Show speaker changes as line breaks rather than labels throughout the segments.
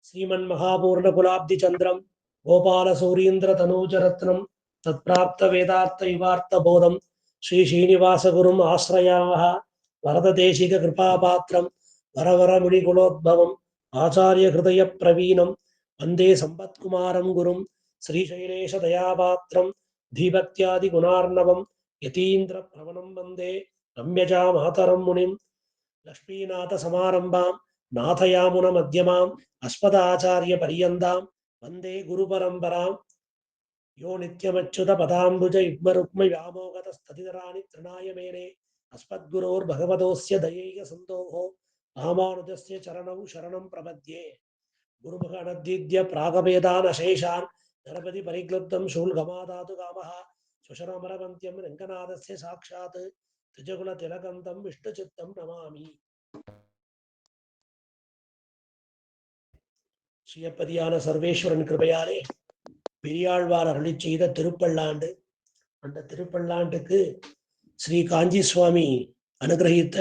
श्रीमन् महापूर्ण कुलाब्धि चंद्रम गोपाल सूरींद्र तनूजरत्नम तत्प्राप्त वेदार्थ युवार्थ बोधम श्री श्रीनिवास गुरुम आश्रयामः वरददेशिक कृपापात्रम वरवर मुनिकुलोद्भवम आचार्य हृदय प्रवीणम वंदे संपत्कुमारं गुरुम श्रीशैलेश दयापात्रम धीभक्त्यादि गुणार्णवम यतीन्द्र प्रवणं वंदे रम्यजा मातरं मुनिम लक्ष्मीनाथ समारंभां नाथयामुन मध्यमाम् अस्मदाचार्य पर्यन्तां वंदे गुरु परंपरां यो नित्यमच्युत पदाम्बुज युग्मरुक्म व्यामोगतस्ततितराणि तृणाय मेने अस्मद्गुरोर्भगवतोस्य दयैक सन्दोहो रामानुजस्य चरणौ शरणं प्रपद्ये गुरुमुख अनद्विद्य प्रागवेदान् अशेषान् नरपति परिक्लुब्धं शूलगमादातु कामः स्वशरमरवन्त्यं रङ्गनाथस्य साक्षात् त्रिजगुणतिलकन्तं विष्णुचित्तं नमामि. ஸ்ரீயப்பதியான சர்வேஸ்வரன் கிருபையாலே பெரியாழ்வார் அருளி செய்த திருப்பல்லாண்டு, அந்த திருப்பல்லாண்டுக்கு ஸ்ரீ காஞ்சி சுவாமி அனுகிரகித்த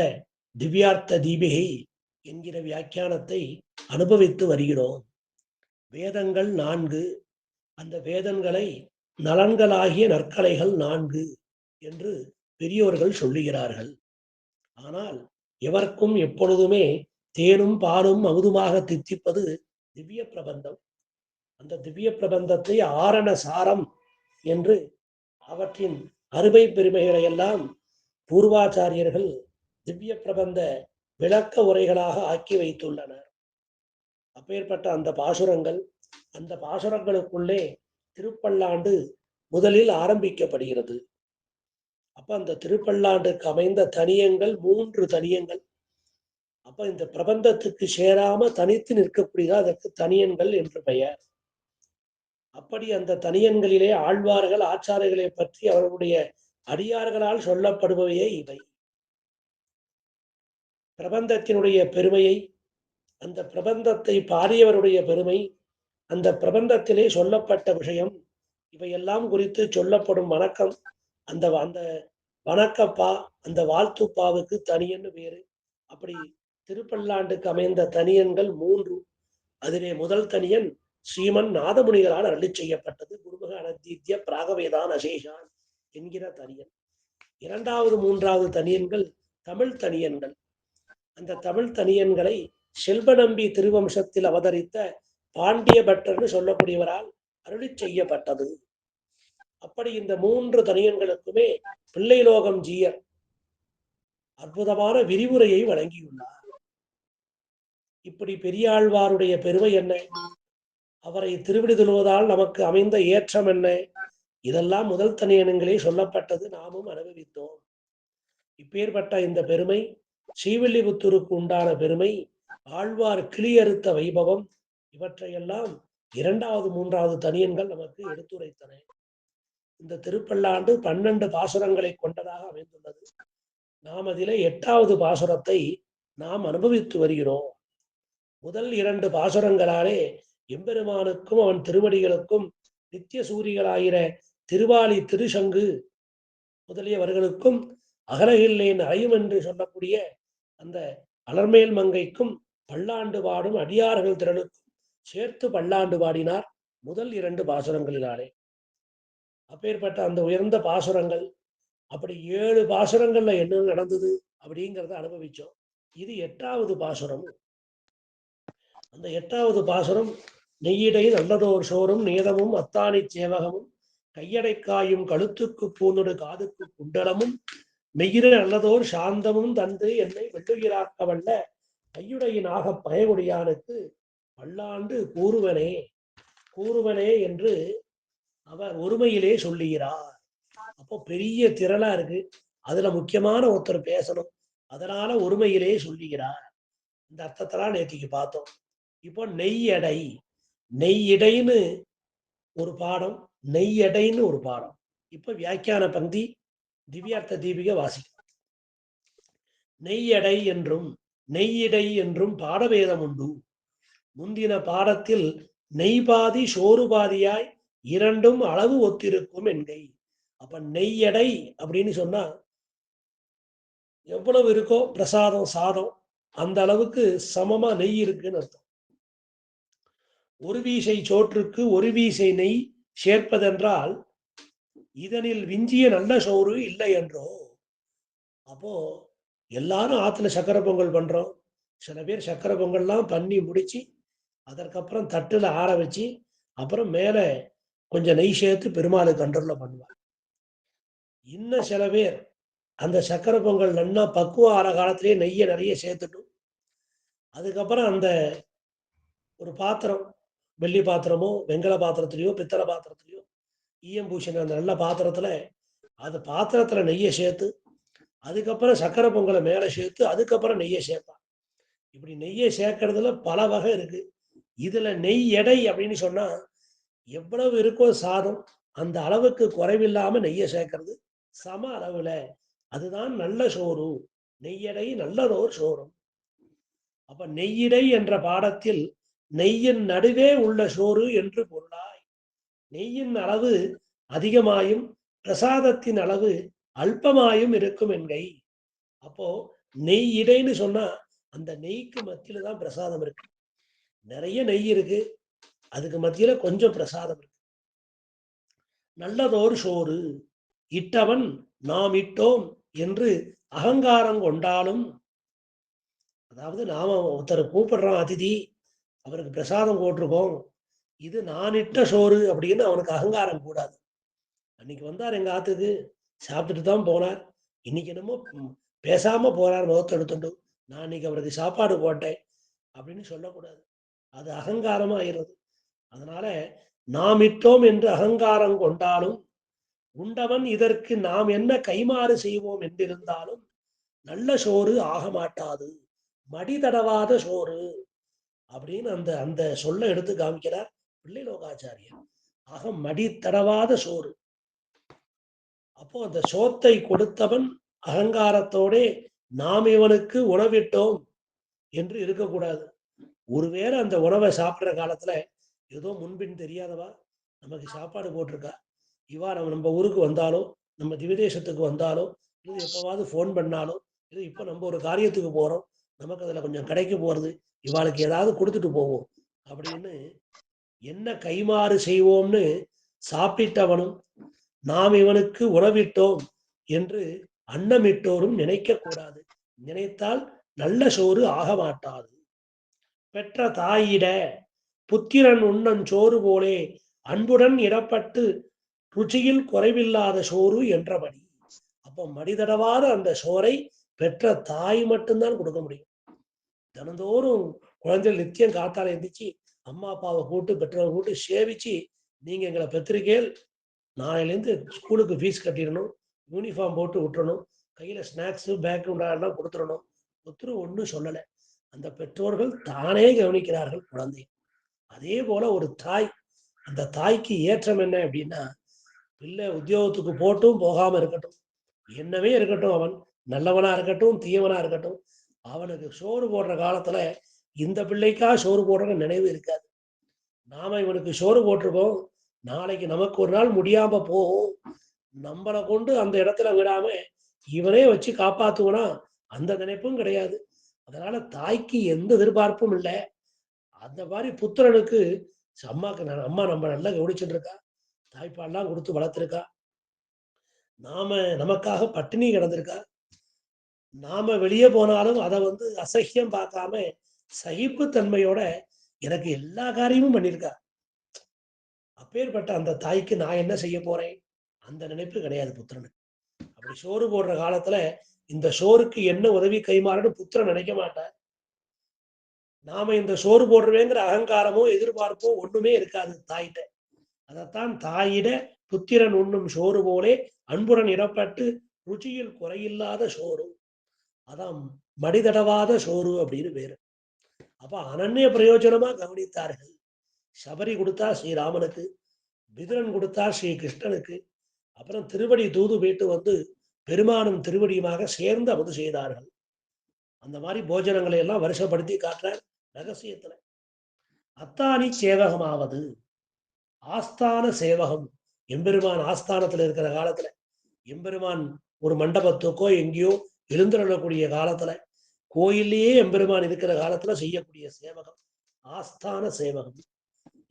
திவ்யார்த்த தீபிகை என்கிற வியாக்கியானத்தை அனுபவித்து வருகிறோம். வேதங்கள் 4, அந்த வேதங்களை நலன்களாகிய நற்கலைகள் 4 என்று பெரியோர்கள் சொல்லுகிறார்கள். ஆனால் எவருக்கும் எப்பொழுதுமே தேனும் பாலும் அமுதுமாக தித்திப்பது திவ்ய பிரபந்தம். அந்த திவ்ய பிரபந்தத்தை ஆரண சாரம் என்று அவற்றின் அருமை பெருமைகளை எல்லாம் பூர்வாச்சாரியர்கள் திவ்ய பிரபந்த விளக்க உரைகளாக ஆக்கி வைத்துள்ளனர். அப்பேற்பட்ட அந்த பாசுரங்கள், அந்த பாசுரங்களுக்குள்ளே திருப்பல்லாண்டு முதலில் ஆரம்பிக்கப்படுகிறது. அப்ப அந்த திருப்பல்லாண்டுக்கு அமைந்த தனியங்கள் 3 தனியங்கள். அப்ப இந்த பிரபந்தத்துக்கு சேராம தனித்து நிற்கக்கூடிய அதற்கு தனியன்கள் என்று பெயர். அப்படி அந்த தனியன்களிலே ஆழ்வார்கள் ஆச்சாரியர்களை பற்றி அவர்களுடைய அடியார்களால் சொல்லப்படுபவையே இவை. பிரபந்தத்தினுடைய பெருமையை, அந்த பிரபந்தத்தை பாடியவருடைய பெருமை, அந்த பிரபந்தத்திலே சொல்லப்பட்ட விஷயம், இவையெல்லாம் குறித்து சொல்லப்படும் வணக்கம், அந்த அந்த வணக்கப்பா, அந்த வாழ்த்துப்பாவுக்கு தனியன்னு பேரு. அப்படி திருப்பல்லாண்டுக்கு அமைந்த தனியன்கள் 3. அதிலே முதல் தனியன் ஸ்ரீமன் நாதமுனிகளால் அருளி செய்யப்பட்டது. குருமுக அனத்வித்ய பிராகவேதான் அசேஷான் என்கிற தனியன். 2வது 3வது தனியன்கள் தமிழ் தனியன்கள். அந்த தமிழ் தனியன்களை செல்வநம்பி திருவம்சத்தில் அவதரித்த பாண்டிய பட்டர்னு சொல்லக்கூடியவரால் அருளி செய்யப்பட்டது. அப்படி இந்த 3 தனியன்களுக்குமே பிள்ளைலோகம் ஜீயர் அற்புதமான விரிவுரையை வழங்கியுள்ளார். இப்படி பெரியாழ்வாருடைய பெருமை என்ன, அவரை திருவிடுதலுவதால் நமக்கு அமைந்த ஏற்றம் என்ன, இதெல்லாம் முதல் தனியனங்களே சொல்லப்பட்டது, நாமும் அனுபவித்தோம். இப்பேற்பட்ட இந்த பெருமை, ஸ்ரீவில்லிபுத்தூருக்கு உண்டான பெருமை, ஆழ்வார் கிளியறுத்த வைபவம், இவற்றையெல்லாம் 2வது 3வது தனியன்கள் நமக்கு எடுத்துரைத்தன. இந்த திருப்பல்லாண்டு 12 பாசுரங்களை கொண்டதாக அமைந்துள்ளது. நாம் அதிலே 8வது பாசுரத்தை நாம் அனுபவித்து வருகிறோம். முதல் 2 பாசுரங்களாலே எம்பெருமானுக்கும் அவன் திருவடிகளுக்கும் நித்திய சூரிகளாகிற திருவாலி திருசங்கு முதலியவர்களுக்கும் அகலகில்லேன் அறையும் என்று சொல்லக்கூடிய அந்த அலர்மேல் மங்கைக்கும் பல்லாண்டு பாடும் அடியார்கள் திரளுக்கும் சேர்த்து பல்லாண்டு பாடினார் முதல் 2 பாசுரங்களினாலே. அப்பேற்பட்ட அந்த உயர்ந்த பாசுரங்கள், அப்படி 7 பாசுரங்கள்ல என்ன நடந்தது அப்படிங்கிறத அனுபவிச்சோம். இது 8வது பாசுரம். அந்த 8வது பாசுரம் நெய்யிடை நல்லதோர் சோறும் நேதமும் அத்தானி சேவகமும் கையடைக்காயும் கழுத்துக்கு பூநொடு காதுக்கு குண்டலமும் மெய்யிட நல்லதோர் சாந்தமும் தந்து என்னை வெட்டுகிறாக்க வல்ல கையுடையினாக பயகுடியானுக்கு பல்லாண்டு கூறுவனே கூறுவனே என்று அவர் ஒருமையிலே சொல்லுகிறார். அப்போ பெரிய திரளா இருக்கு, அதுல முக்கியமான ஒருத்தர் பேசணும், அதனால ஒருமையிலே சொல்லுகிறார். இந்த அர்த்தத்தெல்லாம் நேற்றுக்கு பார்த்தோம். இப்போ நெய்யடை, நெய்யிடைன்னு ஒரு பாடம், நெய்யடைன்னு ஒரு பாடம். இப்ப வியாக்கியான பந்தி திவ்யார்த்த தீபிகை வாசிக்கும். நெய்யடை என்றும் நெய்யிடை என்றும் பாடவேதம் உண்டு. முந்தின பாடத்தில் நெய்பாதி சோறுபாதியாய் 2ம் அளவு ஒத்திருக்கும் என்கை. அப்ப நெய்யடை அப்படின்னு சொன்னா எவ்வளவு இருக்கோ பிரசாதம் சாதம் அந்த அளவுக்கு சமமா நெய் இருக்குன்னு அர்த்தம். ஒரு வீசை சோற்றுக்கு ஒரு வீசை நெய் சேர்ப்பதென்றால் இதனில் விஞ்சிய நல்ல சோறு இல்லை என்றோ. அப்போ எல்லாரும் ஆத்துல சக்கரை பொங்கல் பண்றோம். சில பேர் சக்கரை பொங்கல்லாம் பண்ணி முடிச்சு அதற்கப்புறம் தட்டுல ஆற வச்சு அப்புறம் மேல கொஞ்சம் நெய் சேர்த்து பெருமாளுக்கு கண்டூர்ல பண்ணுவாங்க. இன்னும் சில பேர் அந்த சக்கரை பொங்கல் நல்லா பக்குவம் ஆற காலத்திலேயே நெய்யை நிறைய சேர்த்துட்டும் அதுக்கப்புறம் அந்த ஒரு பாத்திரம், வெள்ளி பாத்திரமோ வெங்கல பாத்திரத்திலையோ பித்தளை பாத்திரத்திலையோ ஈயம் பூசின அந்த நல்ல பாத்திரத்துல அது பாத்திரத்துல நெய்யை சேர்த்து அதுக்கப்புறம் சக்கரை பொங்கலை மேலே சேர்த்து அதுக்கப்புறம் நெய்யை சேர்ப்பான். இப்படி நெய்யை சேர்க்கறதுல பல வகை இருக்கு. இதுல நெய் எடை அப்படின்னு சொன்னா எவ்வளவு இருக்கோ சாதம் அந்த அளவுக்கு குறைவில்லாம நெய்யை சேர்க்கறது சம அளவுல அதுதான் நல்ல சோறு. நெய்யடை நல்லதோர் சோறும். அப்ப நெய்யிடை என்ற பாடத்தில் நெய்யின் நடுவே உள்ள சோறு என்று பொருளாய். நெய்யின் அளவு அதிகமாயும் பிரசாதத்தின் அளவு அல்பமாயும் இருக்கும் என்கை. அப்போ நெய் இடைன்னு சொன்னா அந்த நெய்க்கு மத்தியில தான் பிரசாதம் இருக்கு. நிறைய நெய் இருக்கு, அதுக்கு மத்தியில கொஞ்சம் பிரசாதம் இருக்கு. நல்லதோர் சோறு இட்டவன் நாம் இட்டோம் என்று அகங்காரம் கொண்டாலும், அதாவது நாம ஒருத்தர் கூப்பிடுறோம் அதிதி, அவருக்கு பிரசாதம் போட்டிருக்கோம், இது நான் இட்ட சோறு அப்படின்னு அவனுக்கு அகங்காரம் கூடாது. அன்னைக்கு வந்தார் எங்க ஆத்துக்கு, சாப்பிட்டுட்டு தான் போனார். இன்னைக்கு என்னமோ பேசாம போறார் முகத்தை எடுத்துட்டு, நான் இன்னைக்கு அவருக்கு சாப்பாடு போட்டேன் அப்படின்னு சொல்லக்கூடாது. அது அகங்காரமா ஆயிடுறது. அதனால நாம் இட்டோம் என்று அகங்காரம் கொண்டாலும் உண்டவன் இதற்கு நாம் என்ன கைமாறு செய்வோம் என்றிருந்தாலும் நல்ல சோறு ஆக மாட்டாது, மடி தடவாத சோறு அப்படின்னு அந்த அந்த சொல்ல எடுத்து காமிக்கிறார் பிள்ளை லோகாச்சாரியர். ஆக மடி தடவாத சோறு. அப்போ அந்த சோத்தை கொடுத்தவன் அகங்காரத்தோட நாம் இவனுக்கு உணவிட்டோம் என்று இருக்கக்கூடாது. ஒருவேளை அந்த உணவை சாப்பிடுற காலத்துல ஏதோ முன்பின் தெரியாதவா நமக்கு சாப்பாடு போட்டிருக்கா, இவா நம்ம ஊருக்கு வந்தாலோ நம்ம திவிதேசத்துக்கு வந்தாலோ இது எப்பவாவது ஃபோன் பண்ணாலும் இது இப்போ நம்ம ஒரு காரியத்துக்கு போறோம், நமக்கு அதுல கொஞ்சம் கடைக்கு போறது, இவாளுக்கு ஏதாவது கொடுத்துட்டு போவோம் அப்படின்னு என்ன கைமாறு செய்வோம்னு சாப்பிட்டவனும் நாம் இவனுக்கு உணவிட்டோம் என்று அன்னமிட்டோரும் நினைக்க கூடாது. நினைத்தால் நல்ல சோறு ஆக மாட்டாது. பெற்ற தாயிட புத்திரன் உண்ணன் சோறு போலே அன்புடன் இடப்பட்டு ருச்சியில் குறைவில்லாத சோறு என்றபடி. அப்போ மடிதடவாத அந்த சோறை பெற்ற தாய் மட்டும்தான் கொடுக்க முடியும். தினந்தோறும் குழந்தைகள் நித்தியம் காத்தால எந்திரிச்சு அம்மா அப்பாவை கூட்டு பெற்றோரை கூட்டு சேவிச்சு, நீங்க எங்களை பெற்றிருக்கேள், நாளையிலேருந்து ஸ்கூலுக்கு ஃபீஸ் கட்டிடணும், யூனிஃபார்ம் போட்டு விட்டுறணும், கையில ஸ்நாக்ஸ் பேக்ரவுண்ட் கொடுத்துடணும், ஒருத்தரும் ஒன்றும் சொல்லலை. அந்த பெற்றோர்கள் தானே கவனிக்கிறார்கள் குழந்தை. அதே போல ஒரு தாய், அந்த தாய்க்கு ஏற்றம் என்ன அப்படின்னா, பிள்ளை உத்தியோகத்துக்கு போட்டும் போகாம இருக்கட்டும், என்னவே இருக்கட்டும், அவன் நல்லவனா இருக்கட்டும் தீயவனா இருக்கட்டும், அவனுக்கு சோறு போடுற காலத்துல இந்த பிள்ளைக்கா சோறு போடுற நினைவு இருக்காது. நாம இவனுக்கு சோறு போட்டிருக்கோம், நாளைக்கு நமக்கு ஒரு நாள் முடியாம போகும், நம்மளை கொண்டு அந்த இடத்துல விடாம இவனே வச்சு காப்பாத்துவனா அந்த நினைப்பும் கிடையாது. அதனால தாய்க்கு எந்த எதிர்பார்ப்பும் இல்லை. அந்த மாதிரி புத்திரனுக்கு அம்மாக்கு அம்மா நம்ம நல்லா கவனிச்சுட்டு இருக்கா, தாய்ப்பால்லாம் கொடுத்து வளர்த்துருக்கா, நாம நமக்காக பட்டினி கிடந்திருக்கா, நாம வெளியே போனாலும் அதை அசகியம் பார்க்காம சகிப்பு தன்மையோட எனக்கு எல்லா காரியமும் பண்ணியிருக்கா. அப்பேற்பட்ட அந்த தாய்க்கு நான் என்ன செய்ய போறேன் அந்த நினைப்பு கிடையாது புத்திரனுக்கு. அப்படி சோறு போடுற காலத்துல இந்த சோறுக்கு என்ன உதவி கைமாறன்னு புத்திரன் நினைக்க மாட்டார். நாம இந்த சோறு போடுறவேங்கிற அகங்காரமோ எதிர்பார்ப்போ ஒண்ணுமே இருக்காது தாயிட்ட. அதைத்தான் தாயிட புத்திரன் உண்ணும் சோறு போலே அன்புடன் இடப்பட்டு ருச்சியில் குறையில்லாத சோறு, அதான் மடிதடவாத சோறு அப்படின்னு பேரு. அப்ப அனன்ய பிரயோஜனமா கவனித்தார்கள். சபரி கொடுத்தா ஸ்ரீராமனுக்கு, விதுரன் கொடுத்தா ஸ்ரீ கிருஷ்ணனுக்கு, அப்புறம் திருவடி தூது போயிட்டு பெருமானும் திருவடியுமாக சேர்ந்து அமுது செய்தார்கள். அந்த மாதிரி போஜனங்களை எல்லாம் வருஷப்படுத்தி காட்டுற ரகசியத்துல. அத்தானி சேவகமாவது ஆஸ்தான சேவகம். எம்பெருமான் ஆஸ்தானத்துல இருக்கிற காலத்துல, எம்பெருமான் ஒரு மண்டபத்துக்கோ எங்கேயோ எழுந்துள்ளக்கூடிய காலத்துல, கோயிலேயே எம்பெருமான் இருக்கிற காலத்துல செய்யக்கூடிய சேவகம் ஆஸ்தான சேவகம்.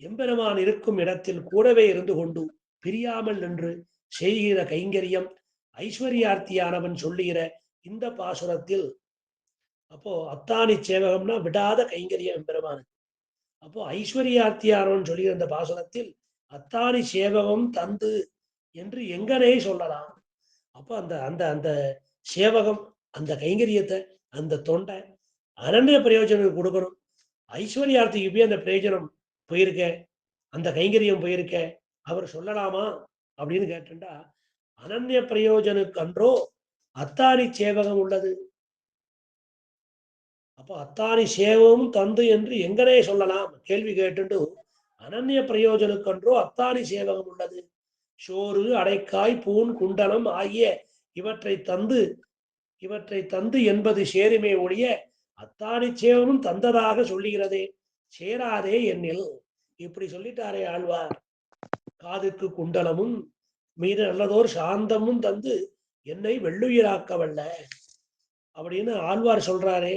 எம்பெருமான் இருக்கும் இடத்தில் கூடவே இருந்து கொண்டு பிரியாமல் நின்று செய்கிற கைங்கரியம் ஐஸ்வர்யார்த்தியானவன் சொல்லுகிற இந்த பாசுரத்தில். அப்போ அத்தானி சேவகம்னா விடாத கைங்கரியம் எம்பெருமானுக்கு. அப்போ ஐஸ்வர்யார்த்தியானவன் சொல்லுகிற இந்த பாசுரத்தில் அத்தானி சேவகம் தந்து என்று எங்கனே சொல்லலாம். அப்போ அந்த அந்த அந்த சேவகம், அந்த கைங்கரியத்தை, அந்த தொண்டை அனன்ய பிரயோஜனம் கொடுக்கணும். ஐஸ்வர்யார்த்திக்கு போய் அந்த பிரயோஜனம் போயிருக்க, அந்த கைங்கரியம் போயிருக்க, அவர் சொல்லலாமா அப்படின்னு கேட்டுட்டா, அனன்ய பிரயோஜனுக்கு அன்றோ அத்தானி சேவகம் உள்ளது. அப்போ அத்தானி சேவகம் தந்து என்று எங்கனே சொல்லலாம் கேள்வி கேட்டு, அனன்ய பிரயோஜனுக்கன்றோ அத்தானி சேவகம் உள்ளது. சோறு, அடைக்காய், பூன், குண்டலம் ஆகிய இவற்றை தந்து என்பது சேருமே ஒழிய அத்தானி சேவமும் தந்ததாக சொல்லுகிறதே, சேராதே என்னில். இப்படி சொல்லிட்டாரே ஆழ்வார். காதுக்கு குண்டலமும் மீது நல்லதோர் சாந்தமும் தந்து என்னை வெள்ளுயிராக்கவல்ல அப்படின்னு ஆழ்வார் சொல்றாரே.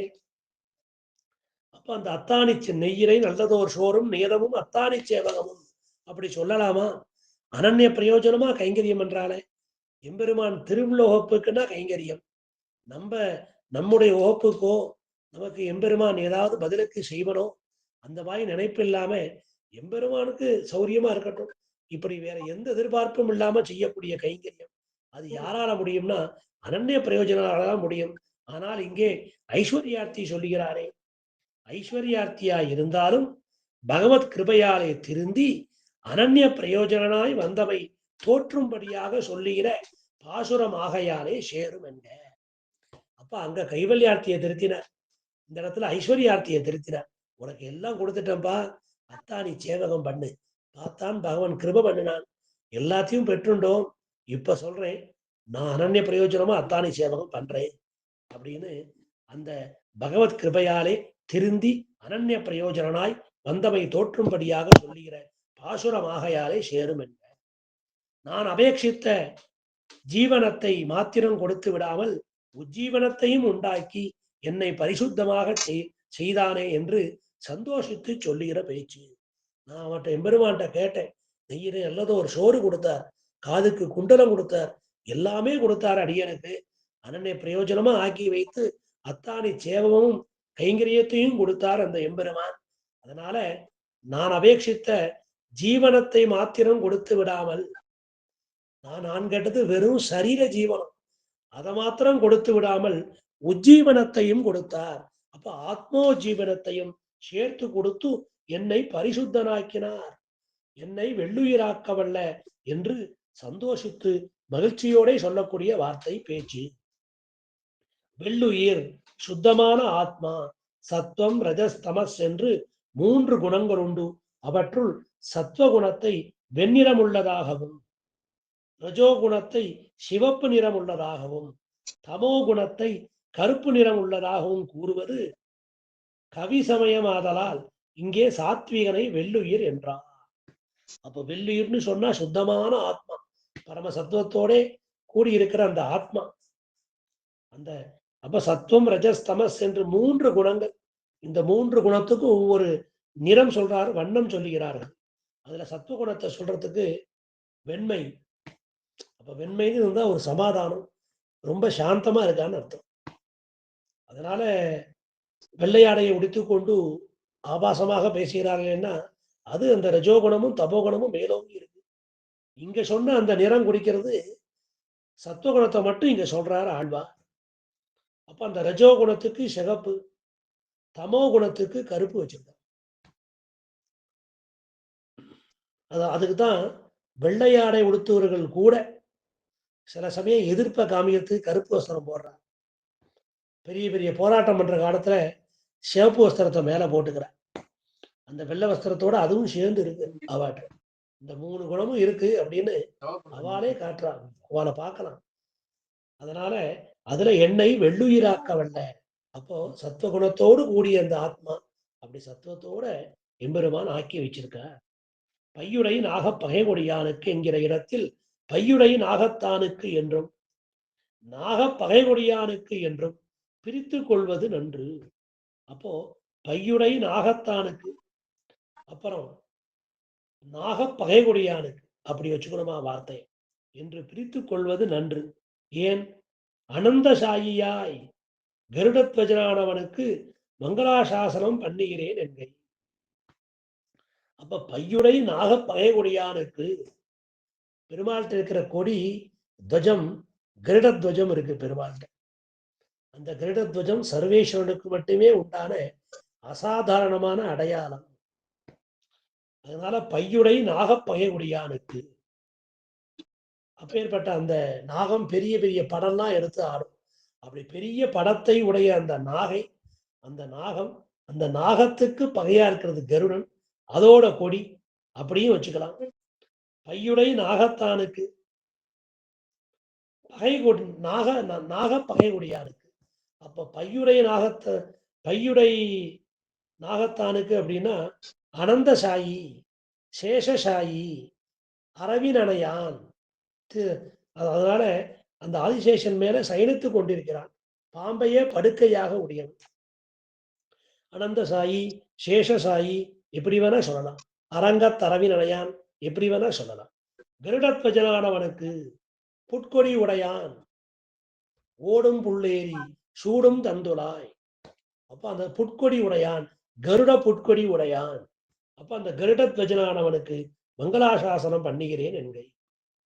அப்ப அந்த அத்தானி நெய்யிரை நல்லதோர் சோறும் நேரமும் அத்தானி சேவகமும் அப்படி சொல்லலாமா? அனன்ய பிரயோஜனமா கைங்கரியம் என்றாலே எம்பெருமான் திருவுலோகப்புக்குன்னா கைங்கரியம். நம்முடைய ஓப்புக்கோ நமக்கு எம்பெருமான் ஏதாவது பதிலுக்கு செய்வனோ அந்த மாதிரி நினைப்பு இல்லாம எம்பெருமானுக்கு சௌரியமா இருக்கட்டும், இப்படி வேற எந்த எதிர்பார்ப்பும் இல்லாம செய்யக்கூடிய கைங்கரியம் அது யாரால முடியும்னா அனன்ய பிரயோஜனாலதான் முடியும். ஆனால் இங்கே ஐஸ்வர்யார்த்தி சொல்லுகிறாரே, ஐஸ்வர்யார்த்தியா இருந்தாலும் பகவத் கிருபையாலே திருந்தி அனன்ய பிரயோஜனாய் வந்தவை தோற்றும்படியாக சொல்லுகிற பாசுரம் ஆகையாலே சேரும் என்க. அப்ப அங்க கைவல்யார்த்தியை திருத்தினார், இந்த இடத்துல ஐஸ்வர்யார்த்தியை திருத்தினார். உனக்கு எல்லாம் கொடுத்துட்டேன்பா, அத்தானி சேவகம் பண்ணு. பார்த்தான் பகவான் கிருப பண்ணினான், எல்லாத்தையும் பெற்றுண்டோம். இப்ப சொல்றேன், நான் அனன்ய பிரயோஜனமா அத்தானி சேவகம் பண்றேன் அப்படின்னு அந்த பகவத் கிருபையாலே திருந்தி அனன்ய பிரயோஜனாய் வந்தவை தோற்றும்படியாக சொல்லுகிற பாசுரமாகையாலே சேரும் என்க. நான் அபேட்சித்த ஜீவனத்தை மாத்திரம் கொடுத்து விடாமல் உஜ்ஜீவனத்தையும் உண்டாக்கி என்னை பரிசுத்தமாக செய்தானே என்று சந்தோஷித்து சொல்லுகிற பேச்சு. நான் அவன்கிட்ட எம்பெருமான்கிட்ட கேட்டேன், நெய்யிலே நல்லதோ ஒரு சோறு கொடுத்தார், காதுக்கு குண்டலம் கொடுத்தார், எல்லாமே கொடுத்தார் அடியனுக்கு. அனன்ய பிரயோஜனமா ஆக்கி வைத்து அத்தானி சேவமும் கைங்கரியத்தையும் கொடுத்தார் அந்த எம்பெருமான். அதனால நான் அபேட்சித்த ஜீவனத்தை மாத்திரம் கொடுத்து விடாமல், நான் கேட்டது வெறும் சரீர ஜீவனம், அதை மாத்திரம் கொடுத்து விடாமல் உஜ்ஜீவனத்தையும் கொடுத்தார். அப்ப ஆத்மோ ஜீவனத்தையும் சேர்த்து கொடுத்து என்னை பரிசுத்தனாக்கினார், என்னை வெள்ளுயிராக்கவல்ல என்று சந்தோஷித்து மகிழ்ச்சியோட சொல்லக்கூடிய வார்த்தை பேச்சு. வெள்ளுயிர் சுத்தமான ஆத்மா, சத்வம் ரஜஸ் தமஸ் என்று 3 குணங்கள் உண்டு. அவற்றுள் சத்வகுணத்தை வெண்ணிறம் உள்ளதாகவும், ரஜோகுணத்தை சிவப்பு நிறம் உள்ளதாகவும், தமோ குணத்தை கருப்பு நிறம் உள்ளதாகவும் கூறுவது கவி சமயமாதலால் இங்கே சாத்விகனை வெள்ளுயிர் என்றார். அப்ப வெள்ளுயிர்னு சொன்னா சுத்தமான ஆத்மா, பரம சத்துவத்தோட கூடியிருக்கிற அந்த ஆத்மா. அந்த அப்ப சத்துவம் ரஜஸ் தமஸ் என்று 3 குணங்கள். இந்த 3 குணத்துக்கும் ஒவ்வொரு நிறம் சொல்றாரு, வண்ணம் சொல்லுகிறார்கள். அதுல சத்துவ குணத்தை சொல்றதுக்கு வெண்மை. அப்ப வெண்மைன்னு இருந்தா ஒரு சமாதானம், ரொம்ப சாந்தமா இருக்கான்னு அர்த்தம். அதனால வெள்ளையாடையை உடித்துக்கொண்டு ஆபாசமாக பேசுகிறார்கள்னா அது அந்த ரஜோகுணமும் தபோகுணமும் மேலோங்கி இருக்கு. இங்க சொன்ன அந்த நிறம் குடிக்கிறது சத்துவகுணத்தை மட்டும் இங்க சொல்றாரு ஆழ்வார். அப்ப அந்த ரஜோகுணத்துக்கு சிகப்பு, தமோ குணத்துக்கு கருப்பு வச்சிருக்காங்க. அதுக்குதான் வெள்ளையாடை உடுத்துவர்கள் கூட சில சமயம் எதிர்ப்பை காமிக்கிறதுக்கு கருப்பு வஸ்திரம் போடுறாங்க. பெரிய பெரிய போராட்டம் பண்ற காலத்துல சிவப்பு வஸ்திரத்தை மேல போட்டுக்கிறார், அந்த வெள்ளை வஸ்திரத்தோட அதுவும் சேர்ந்து இருக்கு அவாட்ட. இந்த 3 குணமும் இருக்கு அப்படின்னு அவாளே காட்டுறாங்க, அவளை பார்க்கலாம். அதனால அதுல என்னை வெள்ளுயிராக்கவல்ல. அப்போ சத்துவகுணத்தோடு கூடிய அந்த ஆத்மா அப்படி சத்துவத்தோட எம்பெருமான் ஆக்கி வச்சிருக்க. பையுடை நாக பகைகொடியானுக்கு என்கிற இடத்தில் பையுடை நாகத்தானுக்கு என்றும் நாக பகைகொடியானுக்கு என்றும் பிரித்து கொள்வது நன்று. அப்போ பையுடை நாகத்தானுக்கு, அப்புறம் நாகப்பகைகுடியானுக்கு, அப்படி வச்சுக்கணுமா வார்த்தை என்று பிரித்துக் கொள்வது நன்று. ஏன் அனந்தசாயியாய் கருடத்வஜனானவனுக்கு மங்களாசாசனம் பண்ணுகிறேன் என்கை. அப்ப பையுடை நாகப்பகைகுடியானுக்கு பெருமாள்கிட்ட இருக்கிற கொடி துவஜம், கருடத்வஜம் இருக்கு பெருமாள்கிட்ட. அந்த கருடத்வஜம் சர்வேஸ்வரனுக்கு மட்டுமே உண்டான அசாதாரணமான அடையாளம். அதனால பையுடை நாகப்பகைகுடியானுக்கு, அப்பேற்பட்ட அந்த நாகம் பெரிய பெரிய படம்லாம் எடுத்து ஆடும். அப்படி பெரிய படத்தை உடைய அந்த நாகை, அந்த நாகம், அந்த நாகத்துக்கு பகையா இருக்கிறது கருடன், அதோட கொடி அப்படியும் வச்சுக்கலாம். பையுடை நாகத்தானுக்கு பகைகொடி, நாக பகைகுடியானுக்கு. அப்ப பையுடை பையுடை நாகத்தானுக்கு அப்படின்னா அனந்தசாயி, சேஷசாயி, அரவினனையான். அதனால அந்த ஆதிசேஷன் மேல சயனித்துக் கொண்டிருக்கிறான், பாம்பையே படுக்கையாக உடையவன். அனந்தசாயி, சேஷசாயி எப்படி வேணா சொல்லலாம், அரங்கத்தரவினனையான் எப்படி வேணா சொல்லலாம். கருடத்வஜனானவனுக்கு புட்கொடி உடையான், ஓடும் புள்ளேரி சூடும் தந்துலாய். அப்ப அந்த புட்கொடி உடையான், கருட புட்கொடி உடையான். அப்ப அந்த கருடத்வஜனானவனுக்கு மங்களாசாசனம் பண்ணுகிறேன் என்கை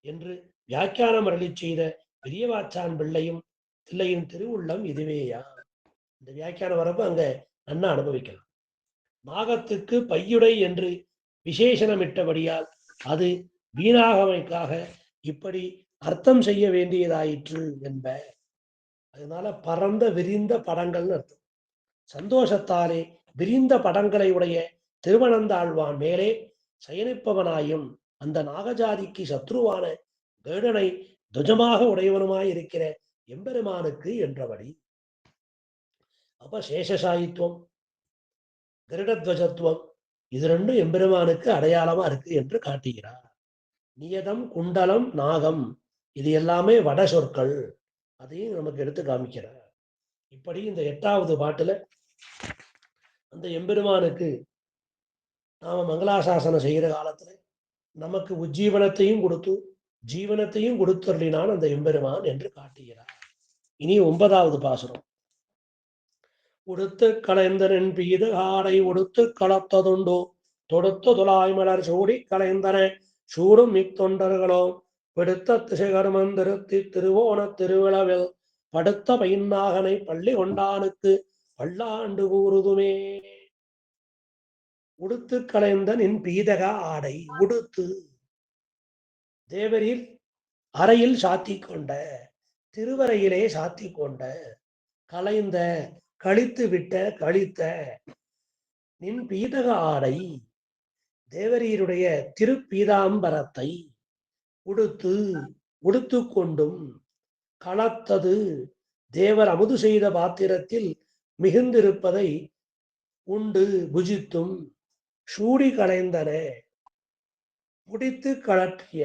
என்று வியாக்கியானம் அருளி செய்த பெரியவாச்சான் பிள்ளையும் தில்லையின் திருவுள்ளம் இதுவேயா. இந்த வியாக்கியானம் வரப்ப அங்க நன்னா அனுபவிக்கலாம். நாகத்துக்கு பையுடை என்று விசேஷனமிட்டபடியால் அது வீணாகமைக்காக இப்படி அர்த்தம் செய்ய வேண்டியதாயிற்று என்ப. அதனால பரந்த விரிந்த படங்கள்னு அர்த்தம். சந்தோஷத்தாலே விரிந்த படங்களை உடைய திருவனந்தாழ்வான் மேலே சயனிப்பவனாயும் அந்த நாகஜாதிக்கு சத்ருவான கருடனை துவஜமாக உடையவனுமாய் இருக்கிற எம்பெருமானுக்கு என்றபடி. அப்ப சேஷசாயித்துவம், கருடத்வஜத்துவம், இது ரெண்டும் எம்பெருமானுக்கு அடையாளமா இருக்கு என்று காட்டுகிறார். நியதம், குண்டலம், நாகம் இது எல்லாமே வட சொற்கள், அதையும் நமக்கு எடுத்து காமிக்கிறார். இப்படி இந்த 8வது பாட்டுல அந்த எம்பெருமானுக்கு நாம மங்களாசாசனம் செய்கிற காலத்துல நமக்கு உஜ்ஜீவனத்தையும் கொடுத்து ஜீவனத்தையும் கொடுத்தருளினான் அந்த எம்பெருமான் என்று காட்டுகிறார். இனி 9வது பாசுரம். உடுத்து களைந்தனின் பீது ஆடை உடுத்து களத்ததுண்டோ, தொடுத்த துலாய் மலர் சூடி களைந்தன சூடும் இத்தொண்டர்களோ, பிடித்த திசைகருமந்திருத்தி திருவோண திருவிழவில் படுத்த பைநாகனை பள்ளி கொண்டானுக்கு பல்லாண்டு கூறுதுமே. உடுத்து களைந்த நின் பீதக ஆடை உடுத்து, தேவரில் அறையில் சாத்தி கொண்ட, திருவரையிலே சாத்தி கொண்ட, களைந்த கழித்து விட்ட, கழித்த, நின் பீதக ஆடை தேவரீருடைய திருப்பீதாம்பரத்தை உடுத்து உடுத்து கொண்டும், களத்தது தேவர் அமுது செய்த பாத்திரத்தில் மிகுந்திருப்பதை உண்டு புஜித்தும், சூடி களைந்தன முடித்து கலற்றிய,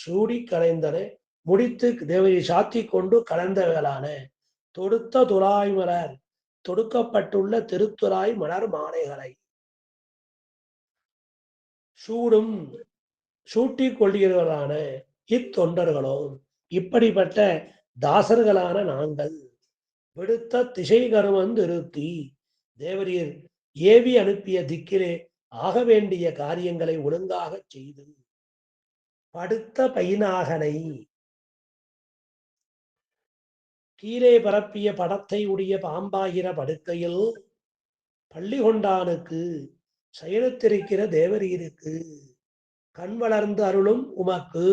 சூடி களைந்தன முடித்து தேவரை சாத்தி கொண்டு கலந்தவர்களான, தொடுத்த துலாய் மலர் தொடுக்கப்பட்டுள்ள திருத்துறாய் மலர் மாலைகளை சூடும் சூட்டிக் கொள்கிறவர்களான இத்தொண்டர்களும், இப்படிப்பட்ட தாசர்களான நாங்கள் விடுத்த திசை கருமந்திருத்தி தேவரீர் ஏவி அனுப்பிய திக்கிலே ஆக வேண்டிய காரியங்களை ஒழுங்காக செய்து, படுத்த பைநாகனை கீழே பரப்பிய படத்தை உடைய பாம்பாகிற படுக்கையில் பள்ளி கொண்டானுக்கு செயலத்திருக்கிற தேவரீருக்கு கண் வளர்ந்து அருளும் உமக்கு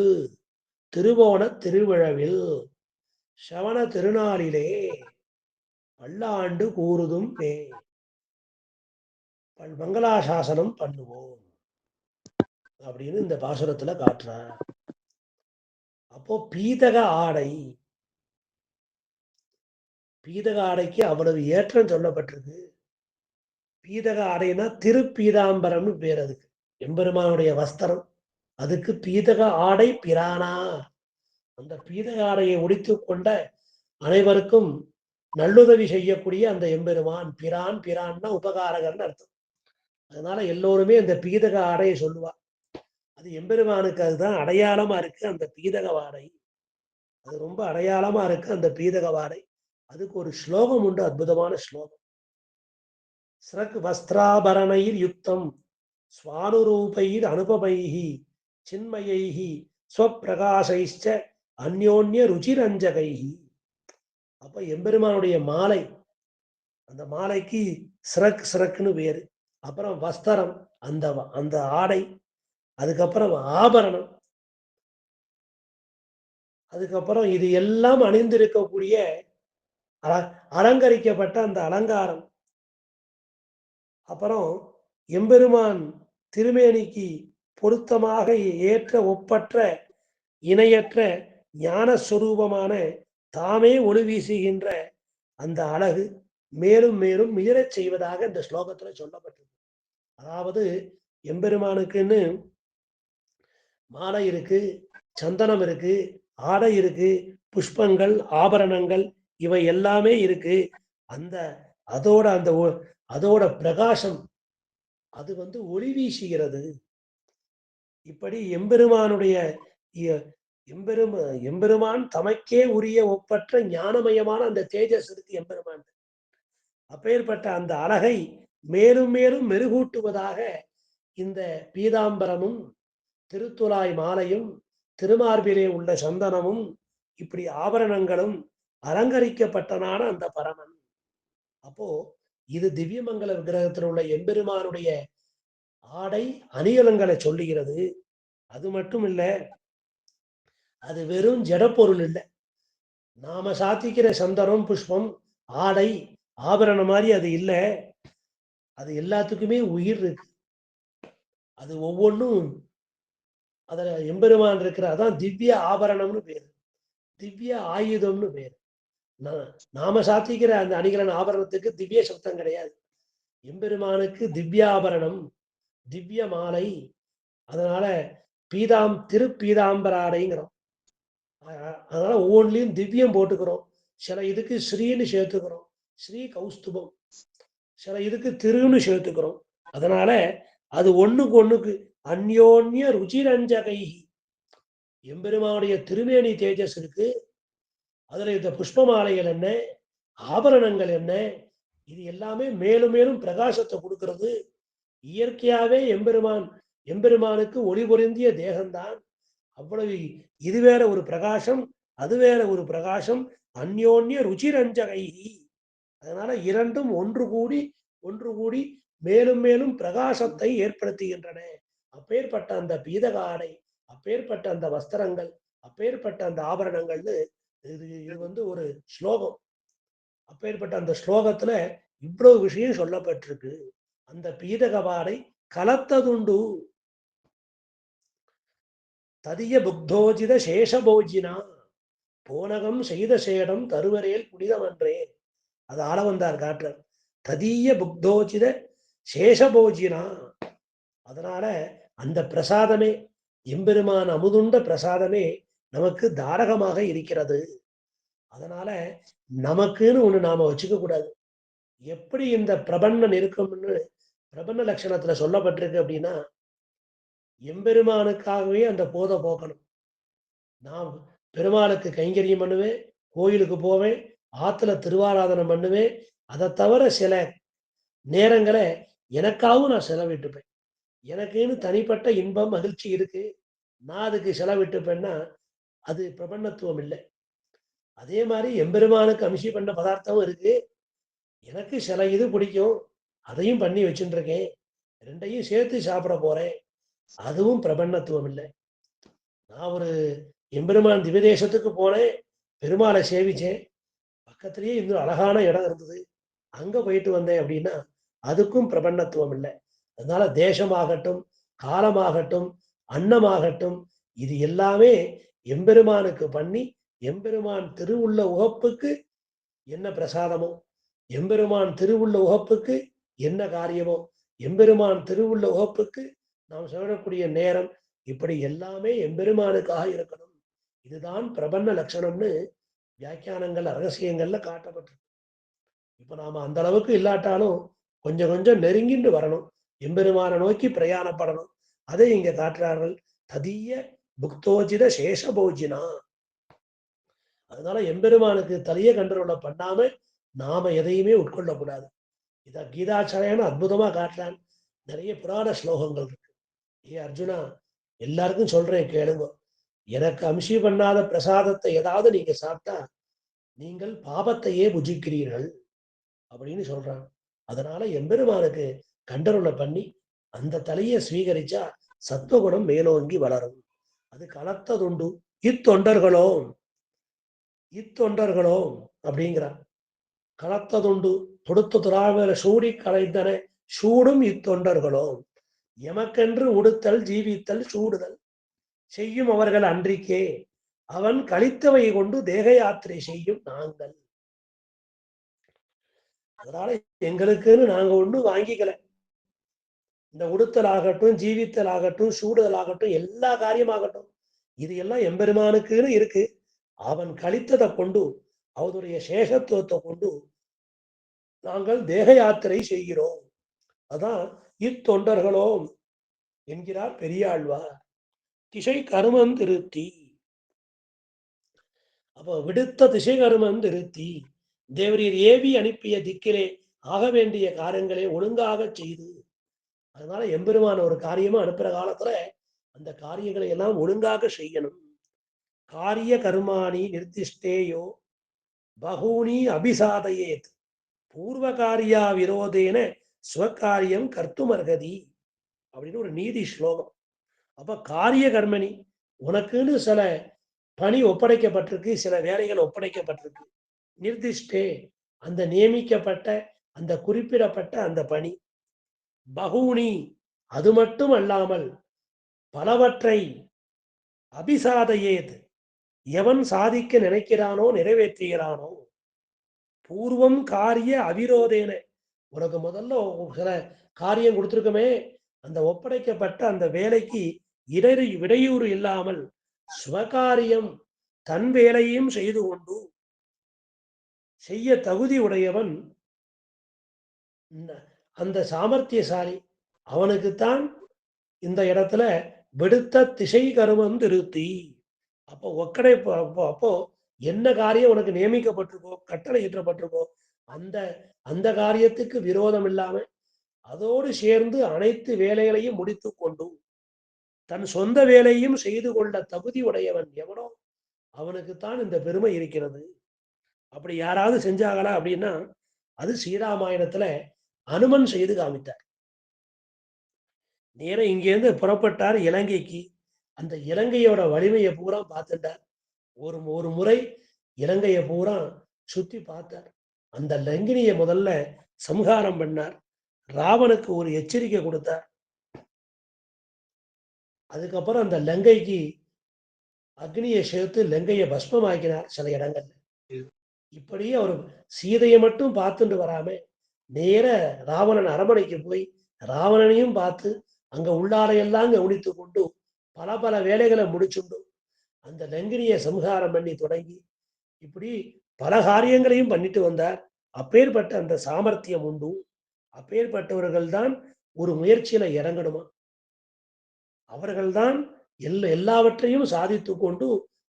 திருவோண திருவிழவில் சவண திருநாளிலே பல்லாண்டு கூறுதும் மே, மங்களாசாசனம் பண்ணுவோம் அப்படின்னு இந்த பாசுரத்துல காட்டுறார். அப்போ பீதக ஆடை, பீதக ஆடைக்கு அவ்வளவு ஏற்றம் சொல்லப்பட்டிருக்கு. பீதக ஆடைனா திருப்பீதாம்பரம்னு பேர் அதுக்கு, எம்பெருமானுடைய வஸ்திரம், அதுக்கு பீதக ஆடை பிரானா. அந்த பீதக ஆடையை உடித்து கொண்ட அனைவருக்கும் நல்லுதவி செய்யக்கூடிய அந்த எம்பெருமான் பிரான். பிரான்னா உபகாரகர்னு அர்த்தம். அதனால எல்லோருமே அந்த பீதக ஆடையை சொல்லுவா. அது எம்பெருமானுக்கு அதுதான் அடையாளமா இருக்கு அந்த பீதக வாடை. அது ரொம்ப அடையாளமா இருக்கு அந்த பீதக வாடை. அதுக்கு ஒரு ஸ்லோகம் உண்டு, அற்புதமான ஸ்லோகம். ஸ்ரக் வஸ்திராபரணைர் யுக்தம் ஸ்வானுரூபைர் அனுபவைஹி சின்மயைஹி ஸ்வப்பிரகாசைச்ச அந்யோன்ய ருச்சிரஞ்சகைஹி. அப்ப எம்பெருமானுடைய மாலை, அந்த மாலைக்கு சிறக் சிறக்குன்னு வேறு. அப்புறம் வஸ்திரம், அந்த அந்த ஆடை, அதுக்கப்புறம் ஆபரணம், அதுக்கப்புறம் இது எல்லாம் அணிந்திருக்கக்கூடிய அலங்கரிக்கப்பட்ட அந்த அலங்காரம், அப்புறம் எம்பெருமான் திருமேனிக்கு பொருத்தமாக ஏற்ற ஒப்பற்ற இணையற்ற ஞான சுரூபமான தாமே ஒளி வீசுகின்ற அந்த அழகு மேலும் மேலும் மிகரச் செய்வதாக இந்த ஸ்லோகத்துல சொல்லப்பட்டிருக்கு. அதாவது எம்பெருமானுக்குன்னு மாலை இருக்கு, சந்தனம் இருக்கு, ஆடை இருக்கு, புஷ்பங்கள், ஆபரணங்கள், இவை எல்லாமே இருக்கு. அந்த அதோட அந்த அதோட பிரகாசம் அது ஒளி வீசுகிறது. இப்படி எம்பெருமானுடைய எம்பெருமான் தமக்கே உரிய ஒப்பற்ற ஞானமயமான அந்த தேஜஸ் இருக்கு எம்பெருமான். அப்பேற்பட்ட அந்த அழகை மேலும் மேலும் மெருகூட்டுவதாக இந்த பீதாம்பரமும் திருத்துலாய் மாலையும் திருமார்பிலே உள்ள சந்தனமும் இப்படி ஆபரணங்களும் அலங்கரிக்கப்பட்டனான அந்த பரமன். அப்போ இது திவ்யமங்கல விக்கிரகத்தில் உள்ள எம்பெருமானுடைய ஆடை அணிகலன்களை சொல்லுகிறது. அது மட்டும் இல்ல, அது வெறும் ஜடப்பொருள் இல்லை. நாம சாத்திக்கிற சந்தனம், புஷ்பம், ஆடை, ஆபரணம் மாதிரி அது இல்லை. அது எல்லாத்துக்குமே உயிர் இருக்கு. அது ஒவ்வொன்றும் அதுல எம்பெருமான் இருக்கிற அதான் திவ்ய ஆபரணம்னு பேரு, திவ்ய ஆயுதம்னு பேரு. நாம சாத்திக்கிற அந்த அணிகலன் ஆபரணத்துக்கு திவ்ய சப்தம் கிடையாது. எம்பெருமானுக்கு திவ்யாபரணம், திவ்ய மாலை. அதனால திருப்பீதாம்பராடைங்கிறோம். அதனால ஒவ்வொன்றிலையும் திவ்யம் போட்டுக்கிறோம். சில இதுக்கு ஸ்ரீன்னு சேர்த்துக்கிறோம், ஸ்ரீ கௌஸ்துபம். சில இதுக்கு திருன்னு சேர்த்துக்கிறோம். அதனால அது ஒண்ணுக்கு ஒண்ணுக்கு அந்யோன்ய ருச்சிரஞ்சகை. எம்பெருமானுடைய திருமேனி தேஜஸ் இருக்கு, அதுல இந்த புஷ்ப மாலைகள் என்ன, ஆபரணங்கள் என்ன, இது எல்லாமே மேலும் மேலும் பிரகாசத்தை கொடுக்கிறது. இயற்கையாவே எம்பெருமானுக்கு ஒளி பொருந்திய தேகம்தான். அவ்வளவு இது வேற ஒரு பிரகாசம், அது வேற ஒரு பிரகாசம். அந்யோன்ய ருச்சிரஞ்சகை. அதனால இரண்டும் ஒன்று கூடி மேலும் மேலும் பிரகாசத்தை ஏற்படுத்துகின்றன. அப்பேற்பட்ட அந்த பீதக ஆடை, அப்பேற்பட்ட அந்த வஸ்திரங்கள், அப்பேற்பட்ட அந்த ஆபரணங்கள்னு இது ஒரு ஸ்லோகம். அப்பேற்பட்ட அந்த ஸ்லோகத்துல இவ்வளவு விஷயம் சொல்லப்பட்டிருக்கு. அந்த பீதக வாடை கலத்ததுண்டு. ததிய புக்தோஜித சேஷபோஜினா போனகம் செய்த சேடம் தருவரேல் புனிதமன்றே. அது ஆளவந்தார் காட்டுற ததிய புக்தோஜித சேஷபோஜினா. அதனால அந்த பிரசாதமே, எம்பெருமான் அமுதுண்ட பிரசாதமே நமக்கு தாரகமாக இருக்கிறது. அதனால நமக்குன்னு ஒண்ணு நாம வச்சுக்க கூடாது. எப்படி இந்த பிரபன்னன் இருக்கும்னு பிரபன்ன லட்சணத்துல சொல்லப்பட்டிருக்கு அப்படின்னா, எம்பெருமானுக்காகவே அந்த போதை போக்கணும். நான் பெருமாளுக்கு கைங்கரியம் பண்ணுவேன், கோயிலுக்கு போவேன், ஆத்துல திருவாராதனம் பண்ணுவேன். அதை தவிர சில நேரங்களை எனக்காகவும் நான் செலவிட்டுப்பேன். எனக்குன்னு தனிப்பட்ட இன்பம் மகிழ்ச்சி இருக்கு, நான் அதுக்கு செலவிட்டுப்பேன்னா அது பிரபன்னத்துவம் இல்லை. அதே மாதிரி எம்பெருமானுக்கு அம்சி பண்ண பதார்த்தமும் இருக்கு, எனக்கு சில இது பிடிக்கும், அதையும் பண்ணி வச்சுட்டு இருக்கேன், ரெண்டையும் சேர்த்து சாப்பிட போறேன், அதுவும் பிரபன்னத்துவம் இல்லை. நான் ஒரு எம்பெருமான் திவ்யதேசத்துக்கு போனேன், பெருமாளை சேவிச்சேன், பக்கத்திலேயே இன்னும் அழகான இடம் இருந்தது, அங்க போயிட்டு வந்தேன் அப்படின்னா அதுக்கும் பிரபன்னத்துவம் இல்லை. அதனால தேசமாகட்டும், காலமாகட்டும், அன்னமாகட்டும், இது எல்லாமே எம்பெருமானுக்கு பண்ணி எம்பெருமான் திருவுள்ள உகப்புக்கு என்ன பிரசாதமோ, எம்பெருமான் திருவுள்ள உகப்புக்கு என்ன காரியமோ, எம்பெருமான் திருவுள்ள உகப்புக்கு நாம் சொல்லக்கூடிய நேரம், இப்படி எல்லாமே எம்பெருமானுக்காக இருக்கணும். இதுதான் பிரபன்ன லட்சணம்னு வியாக்கியானங்கள் ரகசியங்கள்ல காட்டப்பட்டிருக்கு. இப்ப நாம அந்த அளவுக்கு இல்லாட்டாலும் கொஞ்சம் கொஞ்சம் நெருங்கிட்டு வரணும், எம்பெருமான நோக்கி பிரயாணப்படணும். அதை இங்க காட்டுறார்கள். ததிய புக்தோஜித சேஷபோஜினா. அதனால எம்பெருமானுக்கு தலைய கண்ட்ரோல பண்ணாம நாம எதையுமே உட்கொள்ளக்கூடாது. இத கீதாச்சாரியான அற்புதமா காட்டுறான். நிறைய புராண ஸ்லோகங்கள் இருக்கு. ஏ அர்ஜுனா, எல்லாருக்கும் சொல்றேன் கேளுங்க. எனக்கு அம்சி பண்ணாத பிரசாதத்தை ஏதாவது நீங்க சாப்பிட்டா நீங்கள் பாபத்தையே புஜிக்கிறீர்கள் அப்படின்னு சொல்றான். அதனால எம்பெருமானுக்கு கண்டருளை பண்ணி அந்த தலையை ஸ்வீகரிச்சா சத்துவகுணம் மேலோங்கி வளரும். அது கலத்ததுண்டு இத்தொண்டர்களோ இத்தொண்டர்களோ அப்படிங்கிறான். கலத்ததுண்டு தொடுத்து துறாவில சூடி கலைந்தன சூடும் இத்தொண்டர்களோ. எமக்கென்று உடுத்தல் ஜீவித்தல் சூடுதல் செய்யும் அவர்கள் அன்றிக்கே அவன் கழித்தவை கொண்டு தேக யாத்திரை செய்யும் நாங்கள். அதனால எங்களுக்குன்னு நாங்க ஒண்ணும் வாங்கிக்கல. இந்த உடுத்தல் ஆகட்டும், ஜீவித்தல் ஆகட்டும், சூடுதல் ஆகட்டும், எல்லா காரியமாகட்டும், இது எல்லாம் எம்பெருமானுக்குன்னு இருக்கு. அவன் கழித்ததை கொண்டு அவனுடைய சேஷத்துவத்தை கொண்டு நாங்கள் தேக யாத்திரை செய்கிறோம். அதான் இத்தொண்டர்களோ என்கிறார் பெரியாழ்வார். திசை கருமம் திருத்தி. அப்போ விடுத்த திசை கருமம் திருத்தி தேவரீர் ஏவி அனுப்பிய திக்கிலே ஆக வேண்டிய காரியங்களை ஒழுங்காக செய்து. அதனால எம்பெருமான ஒரு காரியமா அனுப்புற காலத்துல அந்த காரியங்களை எல்லாம் ஒழுங்காக செய்யணும். காரிய கர்மாணி நிர்திஷ்டேயோ பகூனி அபிசாதையேத் பூர்வ காரியா விரோதேன ஸ்வகாரியம் கர்த்துமர்கதி அப்படின்னு ஒரு நீதி ஸ்லோகம். அப்ப காரிய கர்மணி, உனக்குன்னு சில பணி ஒப்படைக்கப்பட்டிருக்கு, சில வேலைகள் ஒப்படைக்கப்பட்டிருக்கு. நிர்திஷ்டே, அந்த நியமிக்கப்பட்ட அந்த குறிப்பிடப்பட்ட அந்த பணி. பகூனி, அது மட்டும் அல்லாமல் பலவற்றை அபிசாதையேது, எவன் சாதிக்க நினைக்கிறானோ நிறைவேற்றுகிறானோ. பூர்வம் காரிய அவிரோதேன, உனக்கு முதல்ல சில காரியம் கொடுத்திருக்கமே, அந்த ஒப்படைக்கப்பட்ட அந்த வேலைக்கு இடையூறு இல்லாமல் ஸ்வகாரியம் தன் வேலையும் செய்து கொண்டு செய்ய தகுதி உடையவன் அந்த சாமர்த்தியசாலி. அவனுக்குத்தான் இந்த இடத்துல விடுத்த திசை கருமம் திருத்தி. அப்போ ஒக்கடை அப்போ என்ன காரியம் உனக்கு நியமிக்கப்பட்டிருக்கோ, கட்டளை ஏற்றப்பட்டிருக்கோ, அந்த அந்த காரியத்துக்கு விரோதம் இல்லாம அதோடு சேர்ந்து அனைத்து வேலைகளையும் முடித்து கொண்டு தன் சொந்த வேலையும் செய்து கொள்ள தகுதி உடையவன் எவனோ அவனுக்குத்தான் இந்த பெருமை இருக்கிறது. அப்படி யாராவது செஞ்சாங்களா அப்படின்னா அது ஸ்ரீராமாயணத்துல அனுமன் செய்து காமித்தார். நேரம் இங்கேருந்து புறப்பட்டார் இலங்கைக்கு. அந்த இலங்கையோட வலிமையை பூரா பார்த்துட்டார். ஒரு முறை இலங்கையை பூரா சுத்தி பார்த்தார். அந்த லங்கினியை முதல்ல சம்ஹாரம் பண்ணார். ராவனுக்கு ஒரு எச்சரிக்கை கொடுத்தார். அதுக்கப்புறம் அந்த லங்கைக்கு அக்னியை சேர்த்து லங்கையை பஸ்மமாக்கினார் சில இடங்கள்ல. இப்படி அவர் சீதையை மட்டும் பார்த்துட்டு வராம நேர ராவணன் அரமனைக்கு போய் ராவணனையும் பார்த்து அங்க உள்ளாரையெல்லாம் கவனித்து கொண்டு பல பல வேலைகளை முடிச்சுண்டு அந்த லங்கினியை சம்ஹாரம் பண்ணி தொடங்கி இப்படி பல காரியங்களையும் பண்ணிட்டு வந்தார். அப்பேற்பட்ட அந்த சாமர்த்தியம் உண்டு. அப்பேற்பட்டவர்கள் தான் ஒரு முயற்சியில இறங்கணுமா. அவர்கள்தான் எல்லாவற்றையும் சாதித்து கொண்டு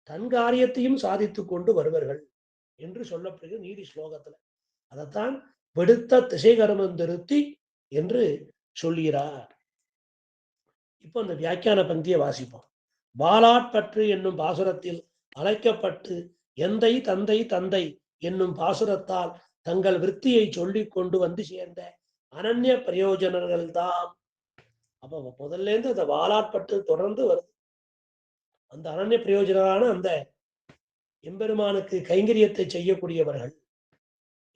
தன் காரியத்தையும் சாதித்து கொண்டு வருவார்கள் என்று சொல்லப்படுகிற நீதி ஸ்லோகத்துல. அதைத்தான் விடுத்த திசை கருமம் திருத்தி என்று சொல்கிறார். இப்போ அந்த வியாக்கியான பந்தியை வாசிப்போம். வாலாட்பற்று என்னும் பாசுரத்தில் அழைக்கப்பட்டு எந்தை தந்தை தந்தை என்னும் பாசுரத்தால் தங்கள் விற்த்தியை சொல்லிக் கொண்டு வந்து சேர்ந்த அனன்ய பிரயோஜனர்கள் தான். அப்ப முதல்ல இருந்து அந்த வாலாட்பட்டு தொடர்ந்து வருது. அந்த அனன்ய பிரயோஜனரான அந்த எம்பெருமானுக்கு கைங்கரியத்தை செய்யக்கூடியவர்கள்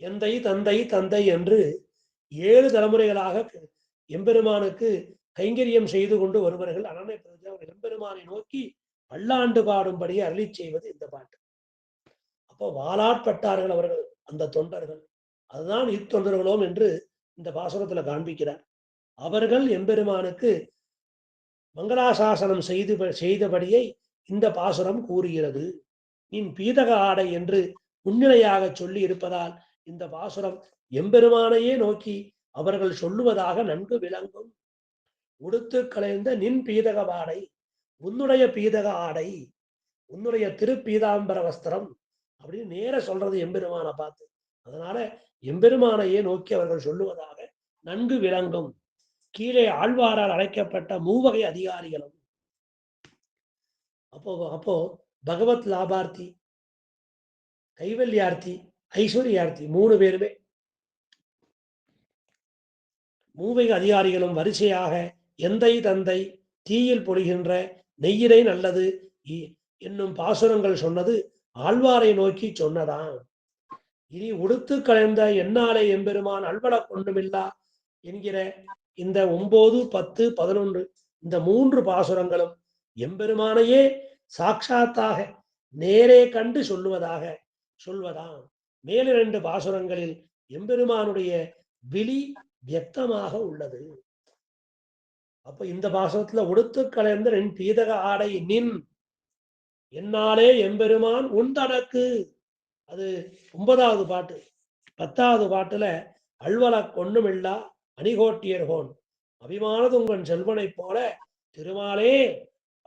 எந்தை தந்தை தந்தை என்று 7 தலைமுறைகளாக எம்பெருமானுக்கு கைங்கரியம் செய்து கொண்டு வருவர்கள். அனன்ய பிரயோஜனம் எம்பெருமானை நோக்கி பல்லாண்டு பாடும்படி அருளி செய்வது இந்த பாட்டு. அப்போ வாலாட்பட்டார்கள் அவர்கள் அந்த தொண்டர்கள். அதுதான் இத்தொண்டர்களோம் என்று இந்த பாசுரத்துல காண்பிக்கிறார். அவர்கள் எம்பெருமானுக்கு மங்களாசாசனம் செய்தபடியை இந்த பாசுரம் கூறுகிறது. நின் பீதக ஆடை என்று முன்னிலையாக சொல்லி இருப்பதால் இந்த பாசுரம் எம்பெருமானையே நோக்கி அவர்கள் சொல்லுவதாக நன்கு விளங்கும். உடுத்து கலைந்த நின் பீதக வாடை, உன்னுடைய பீதக ஆடை, உன்னுடைய திருப்பீதாம்பர வஸ்திரம் அப்படின்னு நேர சொல்றது எம்பெருமானை பார்த்து. அதனால எம்பெருமானையே நோக்கி அவர்கள் சொல்லுவதாக நன்கு விளங்கும். கீழே ஆழ்வாரால் அழைக்கப்பட்ட மூவகை அதிகாரிகளும் அப்போ அப்போ பகவத் லாபார்த்தி, கைவல்யார்த்தி, ஐஸ்வர்யார்த்தி 3 பேருமே மூவகை அதிகாரிகளும் வரிசையாக எந்தை தந்தை தீயில் பொழிகின்ற நெய்யினை நல்லது என்னும் பாசுரங்கள் சொன்னது ஆழ்வாரை நோக்கி சொன்னதான். இனி உடுத்து கலைந்த என்னாலே எம்பெருமான் அல்வல கொண்டுமில்லா என்கிற இந்த 9, 10, 11 இந்த 3 பாசுரங்களும் எம்பெருமானையே சாட்சாத்தாக நேரே கண்டு சொல்வதாம். மேல் 2 பாசுரங்களில் எம்பெருமானுடைய விழி வியக்தமாக உள்ளது. அப்ப இந்த பாசுரத்துல உடுத்து கலைந்த நின் பீதக ஆடை நின் என்னாலே எம்பெருமான் உண்டனக்கு. அது 9வது பாட்டு. 10வது பாட்டுல அல்வல கொன்னுமில்லா அணிகோட்டியர்கோன் அபிமானது உங்கள் செல்வனை போல திருமாலே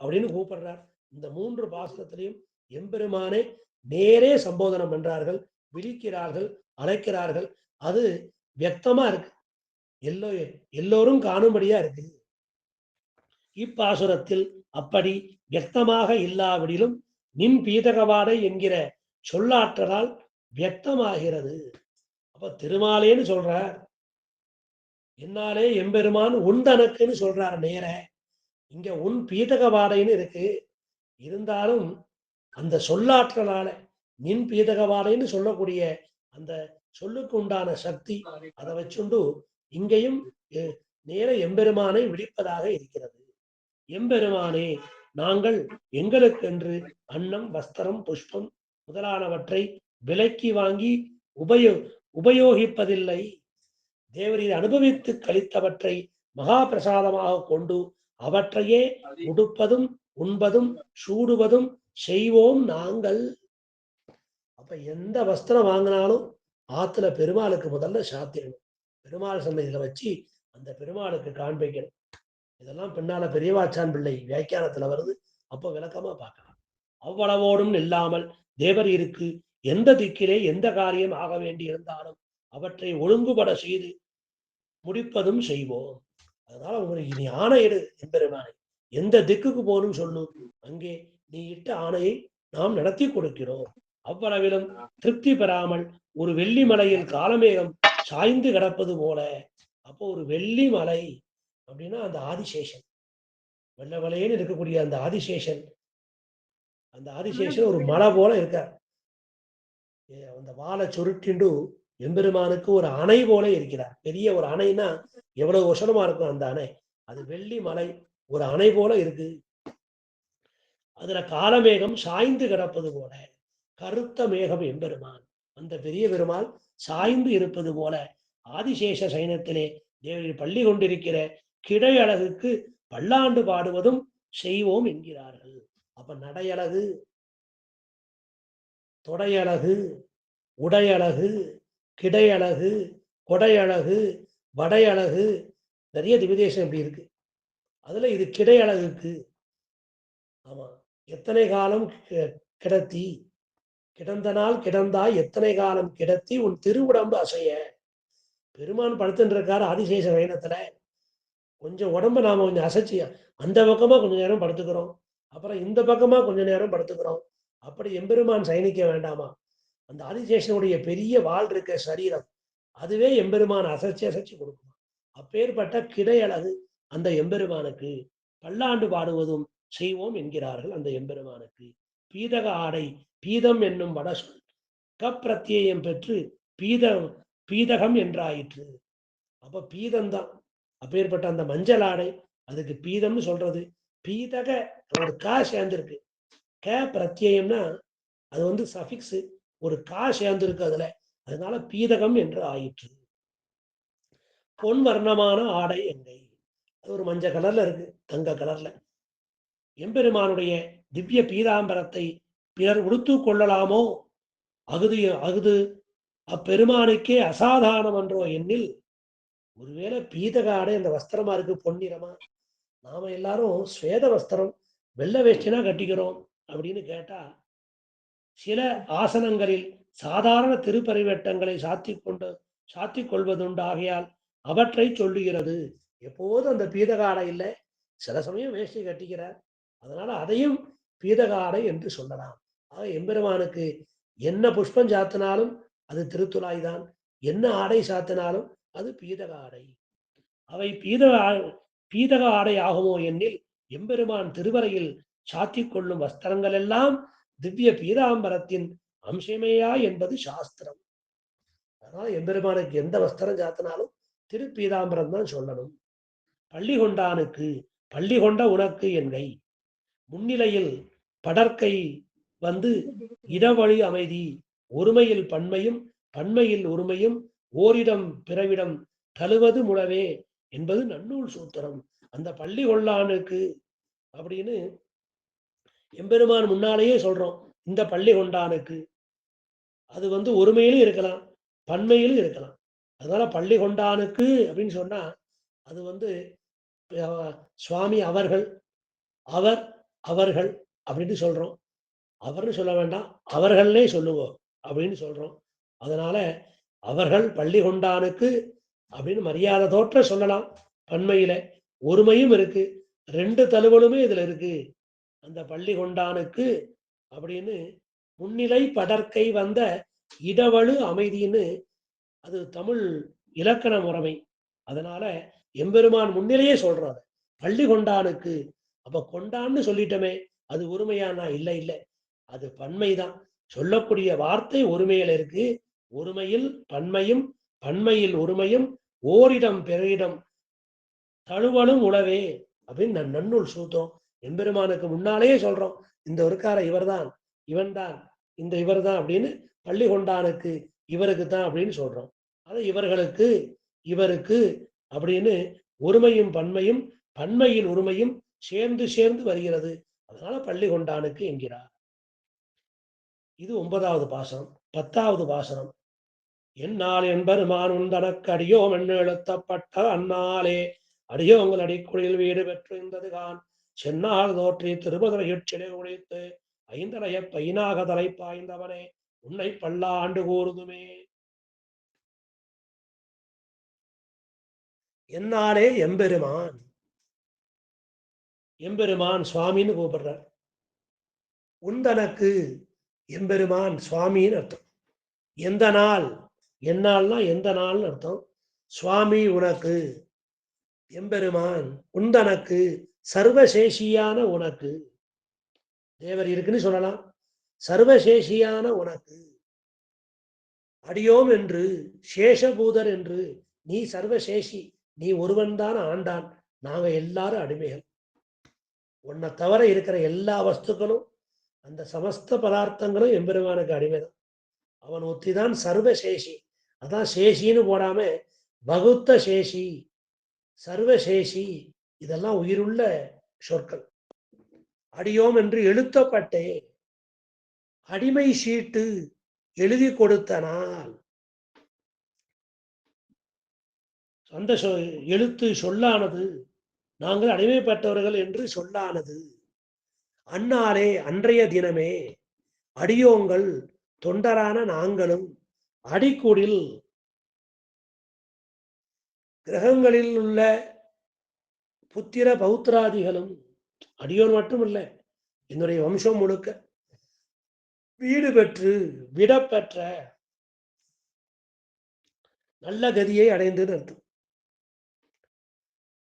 அப்படின்னு கூப்பிடுறார். இந்த 3 பாசுரத்திலையும் எம்பெருமானே நேரே சம்போதனம் பண்றார்கள், விழிக்கிறார்கள், அழைக்கிறார்கள். அது வியக்தமா இருக்கு, எல்லோரும் காணும்படியா இருக்கு. இப்பாசுரத்தில் அப்படி வியக்தமாக இல்லாவிடிலும் நின் பீதகவாடை என்கிற சொல்லாற்றலால் வியக்தமாகிறது. அப்ப திருமாலேன்னு சொல்றார், என்னாலே எம்பெருமான் உண்டனக்குன்னு சொல்றார் நேர. இங்க உன் பீதகவாடைன்னு இருக்கு. இருந்தாலும் அந்த சொல்லாற்றலால நின் பீதகவாடைன்னு சொல்லக்கூடிய அந்த சொல்லுக்கு உண்டான சக்தி அதை வச்சுண்டு இங்கேயும் நேர எம்பெருமானை விழிப்பதாக இருக்கிறது. எம்பெருமானே, நாங்கள் எங்களுக்கென்று அன்னம், வஸ்திரம், புஷ்பம் முதலானவற்றை விலைக்கு வாங்கி உபயோகிப்பதில்லை. தேவரீர் அனுபவித்து கழித்தவற்றை மகா பிரசாதமாக கொண்டு அவற்றையே உடுப்பதும் உண்பதும் சூடுவதும் செய்வோம் நாங்கள். அப்ப எந்த வஸ்திரம் வாங்கினாலும் ஆத்துல பெருமாளுக்கு முதல்ல சாத்திரணும், பெருமாள் சன்னதியில வச்சு அந்த பெருமாளுக்கு காண்பிக்கணும். இதெல்லாம் பின்னால பெரியவாச்சான் பிள்ளை வியாக்கியானத்துல வருது, அப்போ விளக்கமா பார்க்கலாம். அவ்வளவோடும் இல்லாமல் தேவரீருக்கு எந்த திக்கிலே எந்த காரியம் ஆக வேண்டி இருந்தாலும் அவற்றை ஒழுங்குபட செய்து முடிப்பதும் செய்வோம். அதனால உங்களுக்கு இனி ஆணை எடு எம்பெருமானை, எந்த திக்குக்கு போகணும் சொல்லு, அங்கே நீ இட்ட ஆணையை நாம் நடத்தி கொடுக்கிறோம். அவ்வளவிலும் திருப்தி பெறாமல் ஒரு வெள்ளி மலையில் காலமேகம் சாய்ந்து கிடப்பது போல. அப்போ ஒரு வெள்ளி மலை அப்படின்னா அந்த ஆதிசேஷன், வெள்ள வலையேன்னு இருக்கக்கூடிய அந்த ஆதிசேஷன், அந்த ஆதிசேஷன் ஒரு மலை போல இருக்கார். அந்த வாழை சுருட்டிண்டு எம்பெருமானுக்கு ஒரு அணை போல இருக்கிறார். பெரிய ஒரு அணைனா எவ்வளவு உசரமா இருக்கும் அந்த அணை, அது வெள்ளி மலை ஒரு அணை போல இருக்கு. அதுல காலமேகம் சாய்ந்து கிடப்பது போல, கருத்த மேகம் எம்பெருமான் அந்த பெரிய பெருமாள் சாய்ந்து இருப்பது போல ஆதிசேஷ சைனத்திலே தேவரில் பள்ளி கொண்டிருக்கிற கிடை அழகுக்கு பல்லாண்டு பாடுவதும் செய்வோம் என்கிறார்கள். அப்ப நடையழகு, தொடையழகு, உடையழகு, கிடையழகு, கொடையழகு, வடையழகு, நிறைய திவிதேசம் இப்படி இருக்கு. அதுல இது கிடையழகுக்கு. ஆமா, எத்தனை காலம் கிடத்தி, கிடந்த நாள் கிடந்தாய் எத்தனை காலம் கிடத்தி உன் திருவுடம்பு அசைய. பெருமான் படுத்துட்டு இருக்காரு ஆதிசேஷ சயனத்துல, கொஞ்சம் உடம்பு நாம கொஞ்சம் அசைச்சு அந்த பக்கமா கொஞ்ச நேரம் படுத்துக்கிறோம், அப்புறம் இந்த பக்கமா கொஞ்ச நேரம் படுத்துக்கிறோம். அப்படி எம்பெருமான் சயனிக்க வேண்டாமா? அந்த ஆதிசேஷனுடைய பெரிய வாள் இருக்க சரீரம் அதுவே எம்பெருமான் அசைச்சு அசைச்சு கொடுக்குமா. அப்பேற்பட்ட கிடையழகு அந்த எம்பெருமானுக்கு பல்லாண்டு பாடுவதும் செய்வோம் என்கிறார்கள் அந்த எம்பெருமானுக்கு. பீதக ஆடை, பீதம் என்னும் வடசொல் கப்பிரத்தியம் பெற்று பீதகம் என்றாயிற்று. அப்ப பீதம்தான் அப்பேற்பட்ட அந்த மஞ்சள் ஆடை, அதுக்கு பீதம்னு சொல்றது. பீதக ஒரு கா சேர்ந்திருக்கு, க பிரத்யம்னா அது வந்து சஃபிக்ஸ், ஒரு கா சேர்ந்திருக்கு அதுல, அதனால பீதகம் என்று ஆயிற்று. பொன் வர்ணமான ஆடை எங்கை, அது ஒரு மஞ்சள் கலர்ல இருக்கு, தங்க கலர்ல. எம்பெருமானுடைய திவ்ய பீதாம்பரத்தை பிறர் உடுத்து கொள்ளலாமோ? அகுது அப்பெருமானுக்கே அசாதாரணம் என்றோ எண்ணில், ஒருவேளை பீதக ஆடை அந்த வஸ்திரமா இருக்கு பொன்னிறமா, நாம எல்லாரும் ஸ்வேத வஸ்திரம் வெள்ளை வேஷ்டினா கட்டிக்கிறோம் அப்படின்னு கேட்டா, சில ஆசனங்களில் சாதாரண திருப்பரிவட்டங்களை சாத்திக் கொள்வதுண்டு. ஆகையால் அவற்றை சொல்லுகிறது. எப்போதும் அந்த பீதகாடை இல்லை, சில சமயம் வேஷ்டி கட்டிக்கிறார், அதனால அதையும் பீதகாடை என்று சொல்லலாம். ஆக எம்பெருமானுக்கு என்ன புஷ்பம் சாத்தினாலும் அது திருத்துழாய் தான், என்ன ஆடை சாத்தினாலும் அது பீதகாடை. அவை பீதக ஆடை ஆகுமோ எனில் எம்பெருமான் திருவரையில் சாத்திக் கொள்ளும் வஸ்திரங்கள் எல்லாம் திவ்ய பீதாம்பரத்தின் அம்சமேயா என்பது சாஸ்திரம். அதனால எம்பெருமானுக்கு எந்த வஸ்திரம் சாத்தினாலும் திருப்பீதாம்பரம் தான் சொல்லணும். பள்ளி கொண்டானுக்கு பள்ளி கொண்ட உனக்கு என்கை முன்னிலையில் படற்கை வந்து இடவழி அமைதி ஒருமையில் பன்மையும் பன்மையில் ஒருமையும் ஓரிடம் பிறவிடம் தழுவது முழவே என்பது நன்னூல் சூத்திரம். அந்த பள்ளி கொள்ளானுக்கு அப்படின்னு எம்பெருமான் முன்னாலேயே சொல்றோம். இந்த பள்ளி கொண்டானுக்கு அது வந்து ஒருமையிலும் இருக்கலாம், பன்மையிலும் இருக்கலாம். அதனால பள்ளி கொண்டானுக்கு அப்படின்னு சொன்னா அது வந்து சுவாமி அவர்கள், அவர், அவர்கள் அப்படின்னு சொல்றோம். அவர்னு சொல்ல வேண்டாம், அவர்கள்னே சொல்லுவோம் அப்படின்னு சொல்றோம். அதனால அவர்கள் பள்ளி கொண்டானுக்கு அப்படின்னு மரியாதை தோற்ற சொல்லலாம். பன்மையில ஒருமையும் இருக்கு, ரெண்டு தழுவலுமே இதுல இருக்கு. அந்த பள்ளி கொண்டானுக்கு அப்படின்னு முன்னிலை படற்கை வந்த இடவழு அமைதின்னு அது தமிழ் இலக்கண முறைமை. அதனால எம்பெருமான் முன்னிலையே சொல்றாரு பள்ளி கொண்டானுக்கு. அப்ப கொண்டான்னு சொல்லிட்டோமே, அது ஒருமையானா? இல்லை இல்லை, அது பன்மைதான். சொல்லக்கூடிய வார்த்தை ஒருமையில இருக்கு. ஒருமையில் பன்மையும் பன்மையில் ஒருமையும் ஓரிடம் பிறரிடம் தழுவலும் உளவே அப்படின்னு நன்னூல் சூத்திரம். எம்பெருமானுக்கு முன்னாலேயே சொல்றோம், இந்த இருக்கார இவர்தான், இவன் தான், இந்த இவர் தான் அப்படின்னு. பள்ளி கொண்டானுக்கு இவருக்கு தான் அப்படின்னு சொல்றோம். அது இவர்களுக்கு இவருக்கு அப்படின்னு ஒருமையும் பன்மையும் பன்மையில் ஒருமையும் சேர்ந்து சேர்ந்து வருகிறது. அதனால பள்ளி கொண்டானுக்கு என்கிறார். இது 9வது பாசனம். 10வது பாசனம். என்னால் என்பருமான் உந்தனக்கு அடியோம் என்று எழுத்தப்பட்ட அந்நாளே அடியோங்கள் அடிக்குழியில் வீடு பெற்று இருந்ததுகான் சென்னால் தோற்றி திருமதுரையிற் சிலை உடைத்து ஐந்தலைய பைனாக தலை பாய்ந்தவனே உன்னை பல்லாண்டு கூறுதுமே. என்னாலே எம்பெருமான், எம்பெருமான் சுவாமின்னு கூப்பிடுறார். உந்தனக்கு எம்பெருமான் சுவாமின்னு அர்த்தம். எந்த நாள், என்னால்னா எந்த நாள்னு அர்த்தம். சுவாமி உனக்கு, எம்பெருமான் உந்தனக்கு சர்வசேஷியான உனக்கு, தேவர் இருக்குன்னு சொல்லலாம், சர்வசேஷியான உனக்கு அடியோம் என்று சேஷபூதர் என்று, நீ சர்வசேஷி, நீ ஒருவன் தான் ஆண்டான், நாங்க எல்லாரும் அடிமைகள். உன்னை தவிர இருக்கிற எல்லா வஸ்துக்களும் அந்த சமஸ்த பதார்த்தங்களும் எம்பெருமானுக்கு அடிமைதான். அவன் ஒத்திதான் சர்வசேஷி. அதான் சேஷின்னு போடாம வகுத்த சேஷி, சர்வசேஷி, இதெல்லாம் உயிருள்ள சொற்கள். அடியோம் என்று எழுத்தப்பட்டே, அடிமை சீட்டு எழுதி கொடுத்த நாள், அந்த எழுத்து சொல்லானது, நாங்கள் அடிமைப்பட்டவர்கள் என்று சொல்லானது. அந்நாளே அன்றைய தினமே அடியோங்கள் தொண்டரான நாங்களும் அடிக்குடில் கிரகங்களில் உள்ள புத்திர பௌத்திராதிகளும், அடியோர் மட்டும் இல்லை, என்னுடைய வம்சம் முழுக்க வீடு பெற்று விடப்பெற்ற நல்ல கதியை அடைந்து அர்த்தம்.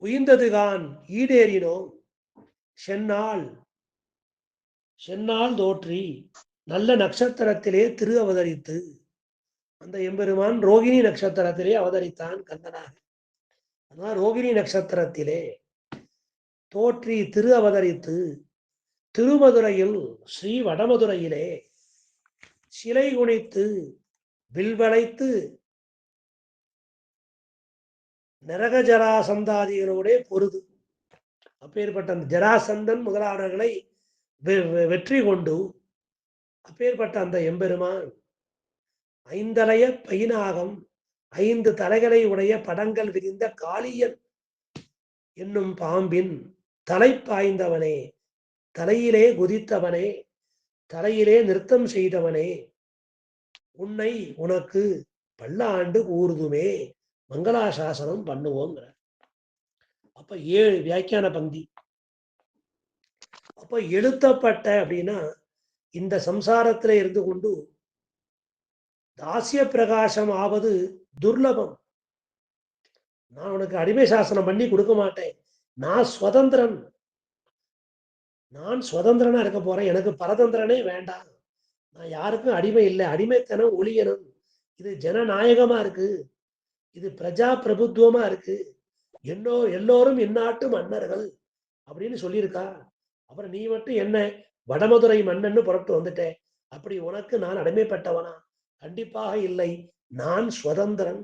உயிர்ந்ததுகான் ஈடேறினோம் சென்னால், சென்னால் தோற்றி நல்ல நட்சத்திரத்திலே திரு அவதரித்து, அந்த எம்பெருமான் ரோகிணி நட்சத்திரத்திலே அவதரித்தான் கந்தனாக. அதான் ரோகிணி நட்சத்திரத்திலே தோற்றி திரு அவதரித்து திருமதுரையில் ஸ்ரீ வடமதுரையிலே சிலை குனித்து வில்வளைத்து நரக ஜராசந்தாதிகளோட பொருது. அப்பேற்பட்ட அந்த ஜராசந்தன் முதலானவர்களை வெற்றி கொண்டு அப்பேற்பட்ட அந்த எம்பெருமான் ஐந்தலைய பைனாகம், 5 தலைகளை உடைய படங்கள் விரிந்த காளியன் என்னும் பாம்பின் தலை பாய்ந்தவனே, தலையிலே குதித்தவனே, தலையிலே நிறுத்தம் செய்தவனே, உன்னை உனக்கு பல்லாண்டு கூறுதுமே, மங்களாசாசனம் பண்ணுவோங்கிற. அப்ப 7 வியாக்கியான பந்தி. அப்ப எழுத்தப்பட்ட அப்படின்னா இந்த சம்சாரத்திலே இருந்து கொண்டு தாசிய பிரகாசம் ஆவது துர்லபம். நான் உனக்கு அடிமை சாசனம் பண்ணி கொடுக்க மாட்டேன். நான் சுதந்திரன். நான் சுதந்திரனா இருக்க போறேன். எனக்கு பரதந்திரனே வேண்டாம். நான் யாருக்கும் அடிமை இல்லை. அடிமைத்தனம் ஒழியணும். இது ஜனநாயகமா இருக்கு. இது பிரஜா பிரபுத்துவமா இருக்கு. எல்லோரும் இந்நாட்டு மன்னர்கள் அப்படின்னு சொல்லியிருக்கா. அப்புறம் நீ மட்டும் என்ன வடமதுரை மன்னன்னு புறப்பட்டு வந்துட்டேன். அப்படி உனக்கு நான் அடிமைப்பட்டவனா? கண்டிப்பாக இல்லை. நான் சுதந்திரன்.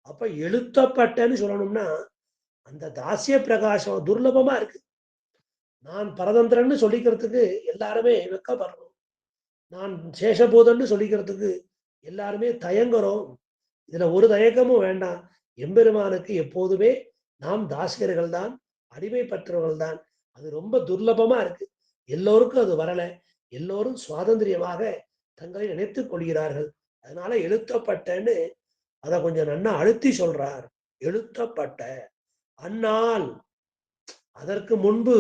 அப்ப எழுத்தப்பட்டன்னு சொல்லணும்னா அந்த தாசிய பிரகாசம் துர்லபமா இருக்கு. நான் பரதந்திரன்னு சொல்லிக்கிறதுக்கு எல்லாருமே வெக்கப்படுறோம். நான் சேஷபூதன்னு சொல்லிக்கிறதுக்கு எல்லாருமே தயங்குறோம். இதுல ஒரு தயக்கமும் வேண்டாம். எம்பெருமானுக்கு எப்போதுமே நாம் தாசியர்கள் தான், அடிமைப்பற்றவர்கள் தான். அது ரொம்ப துர்லபமா இருக்கு. எல்லோருக்கும் அது வரல. எல்லோரும் சுவாதந்திரியமாக தங்களை நினைத்துக் கொள்கிறார்கள். அதனால எழுத்தப்பட்டன்னு அதை கொஞ்சம் நன்னா அழுத்தி சொல்றார். எழுத்தப்பட்ட அந்நாள், அதற்கு முன்பு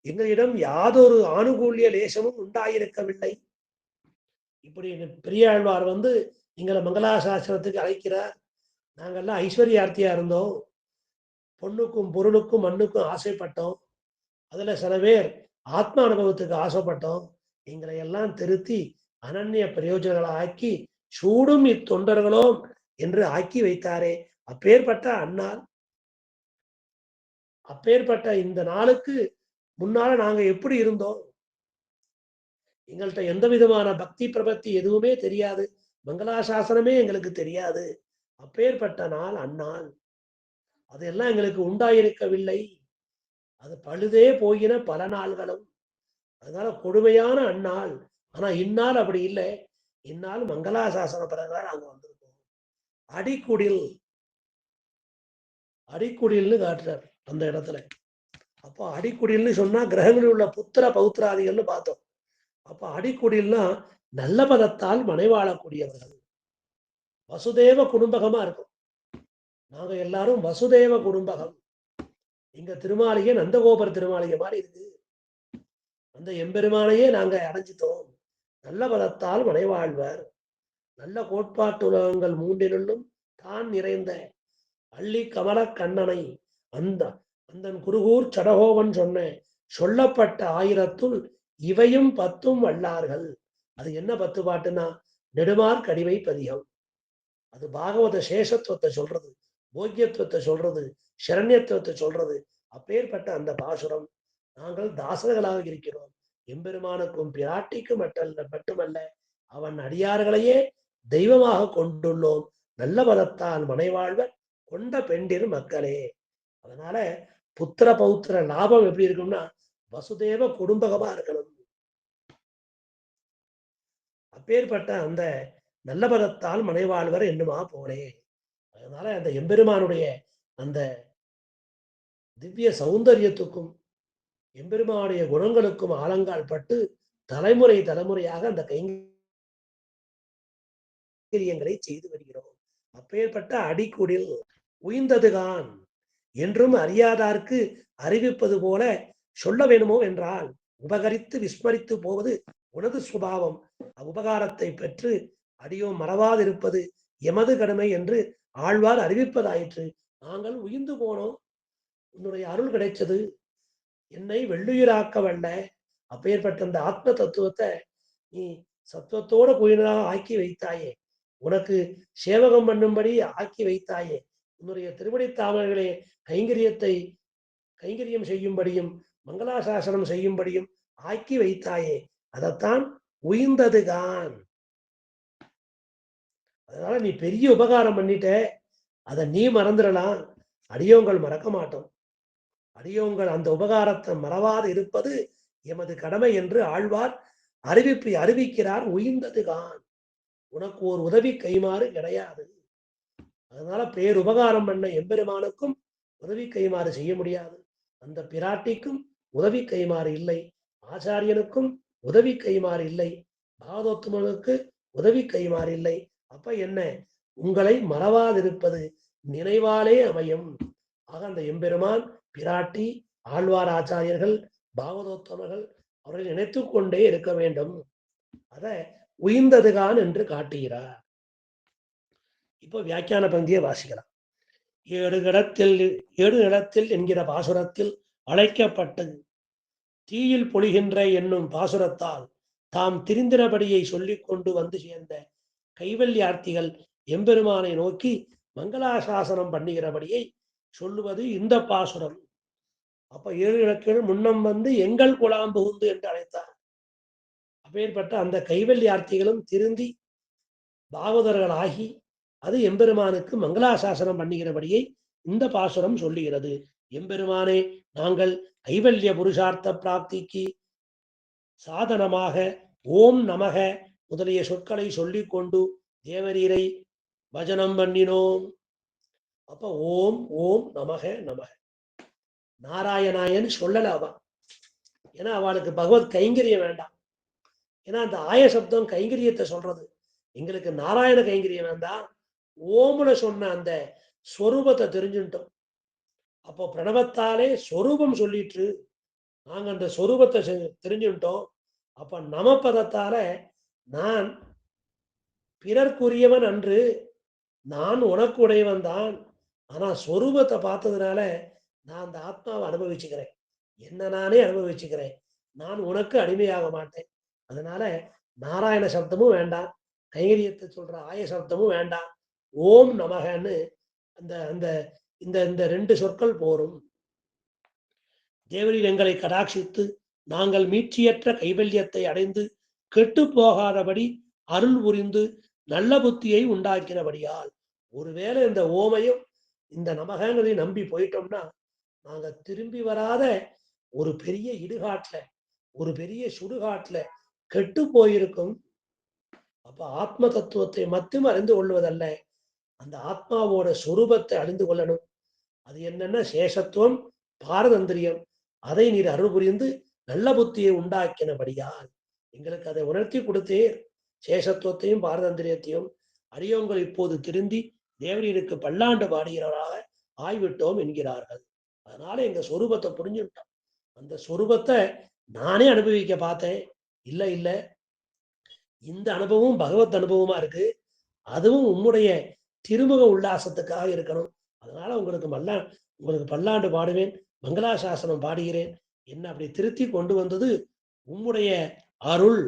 எங்களிடம் யாதொரு ஆணுகூல்ய லேசமும் உண்டாயிருக்கவில்லை. இப்படி பெரியாழ்வார் எங்களை மங்களாசாசனத்துக்கு அழைக்கிறார். நாங்கெல்லாம் ஐஸ்வர்யார்த்தியா இருந்தோம். பொண்ணுக்கும் பொருளுக்கும் மண்ணுக்கும் ஆசைப்பட்டோம். அதுல சில பேர் ஆத்ம அனுபவத்துக்கு ஆசைப்பட்டோம். எங்களை எல்லாம் திருத்தி அனன்ய பிரயோஜனங்களை ஆக்கி சூடும் இத்தொண்டர்களோ என்று ஆக்கி வைத்தாரே. அப்பேற்பட்ட அண்ணால், அப்பேற்பட்ட இந்த நாளுக்கு முன்னால நாங்க எப்படி இருந்தோம்? எங்கள்கிட்ட எந்த விதமான பக்தி பிரபத்தி எதுவுமே தெரியாது. மங்களாசாசனமே எங்களுக்கு தெரியாது. அப்பேற்பட்ட நாள் அந்நாள். அதெல்லாம் எங்களுக்கு உண்டாயிருக்கவில்லை. அது பழுதே போயின பல நாள்களும். அதனால கொடுமையான அந்நாள். ஆனா இந்நாள் அப்படி இல்லை. இந்நாள் மங்களாசாசன பிறகுதான் நாங்க வந்திருக்கோம். அடிக்குடில், அடிக்குடில்னு காட்டுறார் அந்த இடத்துல. அப்போ அடிக்குடில்னு சொன்னா கிரகங்களில் உள்ள புத்திர பௌத்திராதிகள்னு பார்த்தோம். அப்ப அடிக்குடில்னா நல்ல பதத்தால் மனைவாழக்கூடியவர்கள். வசுதேவ குடும்பகமா இருக்கும். நாங்க எல்லாரும் வசுதேவ குடும்பகம். இங்க திருமாளிகை நந்தகோபுர திருமாளிகை மாதிரி இருக்கு. அந்த எம்பெருமானையே நாங்க அடைஞ்சிட்டோம். நல்ல பதத்தால் மனைவாழ்வர். நல்ல கோட்பாட்டு உலகங்கள் மூன்றினுள்ளும் தான் நிறைந்த அள்ளி கமல கண்ணனை அந்த அந்தன் குருகூர் சடகோவன் சொன்ன சொல்லப்பட்ட 1000த்துள் இவையும் 10ம் வல்லார்கள். அது என்ன 10 பாட்டுனா நெடுமார் கடிவை பதிகம். அது பாகவத சேஷத்துவத்தை சொல்றது, போக்கியத்துவத்தை சொல்றது, சரண்யத்துவத்தை சொல்றது. அப்பேற்பட்ட அந்த பாசுரம். நாங்கள் தாசர்களாக இருக்கிறோம். எம்பெருமானுக்கும் பிராட்டிக்கும் மட்டுமல்ல, அவன் அடியார்களையே தெய்வமாக கொண்டுள்ளோம். நல்ல பதத்தால் மனைவாழ்வர் கொண்ட பெண்டிர் மக்களே. அதனால புத்திர பௌத்திர லாபம் எப்படி இருக்கும்னா வசுதேவ குடும்பகமா இருக்கணும். அப்பேற்பட்ட அந்த நல்ல பதத்தால் மனைவாழ்வர் என்னுமா போனே. அதனால அந்த எம்பெருமானுடைய அந்த திவ்ய சௌந்தரியத்துக்கும் எம்பெருமானுடைய குணங்களுக்கும் ஆலங்கால் பட்டு தலைமுறை தலைமுறையாக அந்த கைங்கரியங்களை செய்து வருகிறோம். அப்பேற்பட்ட அடிக்குடில் உய்ந்ததுதான் என்றும் அறியாதார்க்கு அறிவிப்பது போல சொல்ல வேணுமோ என்றால் உபகரித்து விஸ்மரித்து போவது உனது சுபாவம். உபகாரத்தை பெற்று அடியோ மறவாதிருப்பது எமது கடமை என்று ஆழ்வார் அறிவிப்பதாயிற்று. நாங்கள் உயிர்ந்து போனோம். உன்னுடைய அருள் கிடைச்சது. என்னை வெள்ளுயிராக்க வல்ல. அப்பேற்பட்ட அந்த ஆத்ம தத்துவத்தை நீ சத்துவத்தோட கூடினதாக ஆக்கி வைத்தாயே. உனக்கு சேவகம் பண்ணும்படி ஆக்கி வைத்தாயே. உன்னுடைய திருவடி தாமரைகளே கைங்கரியம் செய்யும்படியும் மங்களாசாசனம் செய்யும்படியும் ஆக்கி வைத்தாயே. அதைத்தான் உயிர்ந்ததுதான். அதனால நீ பெரிய உபகாரம் பண்ணிட்ட. அதை நீ மறந்துடலாம். அடியோங்கள் மறக்க மாட்டோம். அடியோங்கள் அந்த உபகாரத்தை மறவாது இருப்பது எமது கடமை என்று ஆழ்வார் அறிவிக்கிறார். உயிர்ந்ததுதான். உனக்கு ஒரு உதவி கைமாறு கிடையாது. அதனால பேருபகாரம் பண்ண எம்பெருமானுக்கும் உதவி கைமாறு செய்ய முடியாது. அந்த பிராட்டிக்கும் உதவி கைமாறு இல்லை. ஆச்சாரியனுக்கும் உதவி கைமாறு இல்லை, பாகவதோத்தமனுக்கு உதவி கைமாறு இல்லை. அப்ப என்ன, உங்களை மறவாதிருப்பது நினைவாலே அமையும். ஆக அந்த எம்பெருமான், பிராட்டி, ஆழ்வார் ஆச்சாரியர்கள், பாகவதோத்தமர்கள் அவர்கள் நினைத்து கொண்டே இருக்க வேண்டும். அத உயிர்ந்ததுகான் என்று காட்டுகிறார். இப்போ வியாக்கியான பந்தியை வாசிக்கலாம். ஏழு இடத்தில் என்கிற பாசுரத்தில் அழைக்கப்பட்டது தீயில் பொழிகின்ற என்னும் பாசுரத்தால் தாம் திரிந்தினபடியை சொல்லிக் கொண்டு வந்து சேர்ந்த கைவல்யார்த்திகள் எம்பெருமானை நோக்கி மங்களாசாசனம் பண்ணுகிறபடியை சொல்லுவது இந்த பாசுரம். அப்ப 7 இலக்கியம் முன்னம் வந்து எங்கள் குலாம் புகுந்து என்று அழைத்தார். அப்பேற்பட்ட அந்த கைவல்யார்த்திகளும் திருந்தி பாகவதர்கள் ஆகி அது எம்பெருமானுக்கு மங்களாசாசனம் பண்ணுகிறபடியை இந்த பாசுரம் சொல்லுகிறது. எம்பெருமானே, நாங்கள் கைவல்ய புருஷார்த்த பிராப்திக்கு சாதனமாக ஓம் நமக முதலிய சொற்களை சொல்லிக் கொண்டு தேவரீரை பஜனம் பண்ணினோம். அப்ப ஓம் ஓம் நமக நமக நாராயணாயன் சொல்லல அவன். ஏன்னா அவளுக்கு பகவத் கைங்கரியம் வேண்டாம். ஏன்னா அந்த ஆய சப்தம் கைங்கரியத்தை சொல்றது. எங்களுக்கு நாராயண கைங்கரியம் வேண்டாம். ஓமுல சொன்ன அந்த ஸ்வரூபத்தை தெரிஞ்சுட்டோம். அப்போ பிரணவத்தாலே ஸ்வரூபம் சொல்லிட்டு நாங்க அந்த ஸ்வரூபத்தை தெரிஞ்சுட்டோம். அப்ப நமபதத்தால நான் பிறர்க்குரியவன் அன்று, நான் உனக்கு உடையவன் தான். ஆனா ஸ்வரூபத்தை பார்த்ததுனால நான் அந்த ஆத்மாவை அனுபவிச்சுக்கிறேன், என்ன நானே அனுபவிச்சுக்கிறேன். நான் உனக்கு அடிமையாக மாட்டேன். அதனால நாராயண சப்தமும் வேண்டாம், கைங்கரியத்தை சொல்ற ஆய சப்தமும் வேண்டாம். ஓம் நமகன்னு அந்த அந்த இந்த இந்த 2 சொற்கள் போரும். தேவரில் எங்களை கடாட்சித்து நாங்கள் மீட்சியற்ற கைவல்யத்தை அடைந்து கெட்டு போகாதபடி அருள் புரிந்து நல்ல புத்தியை உண்டாக்கினபடியால், ஒருவேளை இந்த ஓமையும் இந்த நமகங்களை நம்பி போயிட்டோம்னா நாங்க திரும்பி வராத ஒரு பெரிய இடுகாட்டுல, ஒரு பெரிய சுடுகாட்டுல கெட்டு போயிருக்கும். அப்ப ஆத்ம தத்துவத்தை மட்டும் அறிந்து கொள்வதல்ல, அந்த ஆத்மாவோட சொரூபத்தை அறிந்து கொள்ளணும். அது என்னன்னா சேஷத்துவம், பாரதந்திரியம். அதை நீர் அருள் புரிந்து நல்ல புத்தியை உண்டாக்கினபடியால் எங்களுக்கு அதை உணர்த்தி கொடுத்தேர். சேஷத்துவத்தையும் பாரதந்திரியத்தையும் அடியோங்கள் இப்போது திருந்தி தேவரீருக்கு பல்லாண்டு பாடுகிறவராக ஆய்விட்டோம் என்கிறார்கள். அதனால எங்க சொரூபத்தை புரிஞ்சுட்டோம். அந்த சொரூபத்தை நானே அனுபவிக்க பார்த்தேன். இல்ல இல்ல, இந்த அனுபவம் பகவத் அனுபவமா இருக்கு. அதுவும் உம்முடைய திருமுக உல்லாசத்துக்காக இருக்கணும். அதனால உங்களுக்கு பல்லாண்டு பாடுவேன், மங்களாசாசனம் பாடுகிறேன். என்ன அப்படி திருத்தி கொண்டு வந்தது உம்முடைய அருள்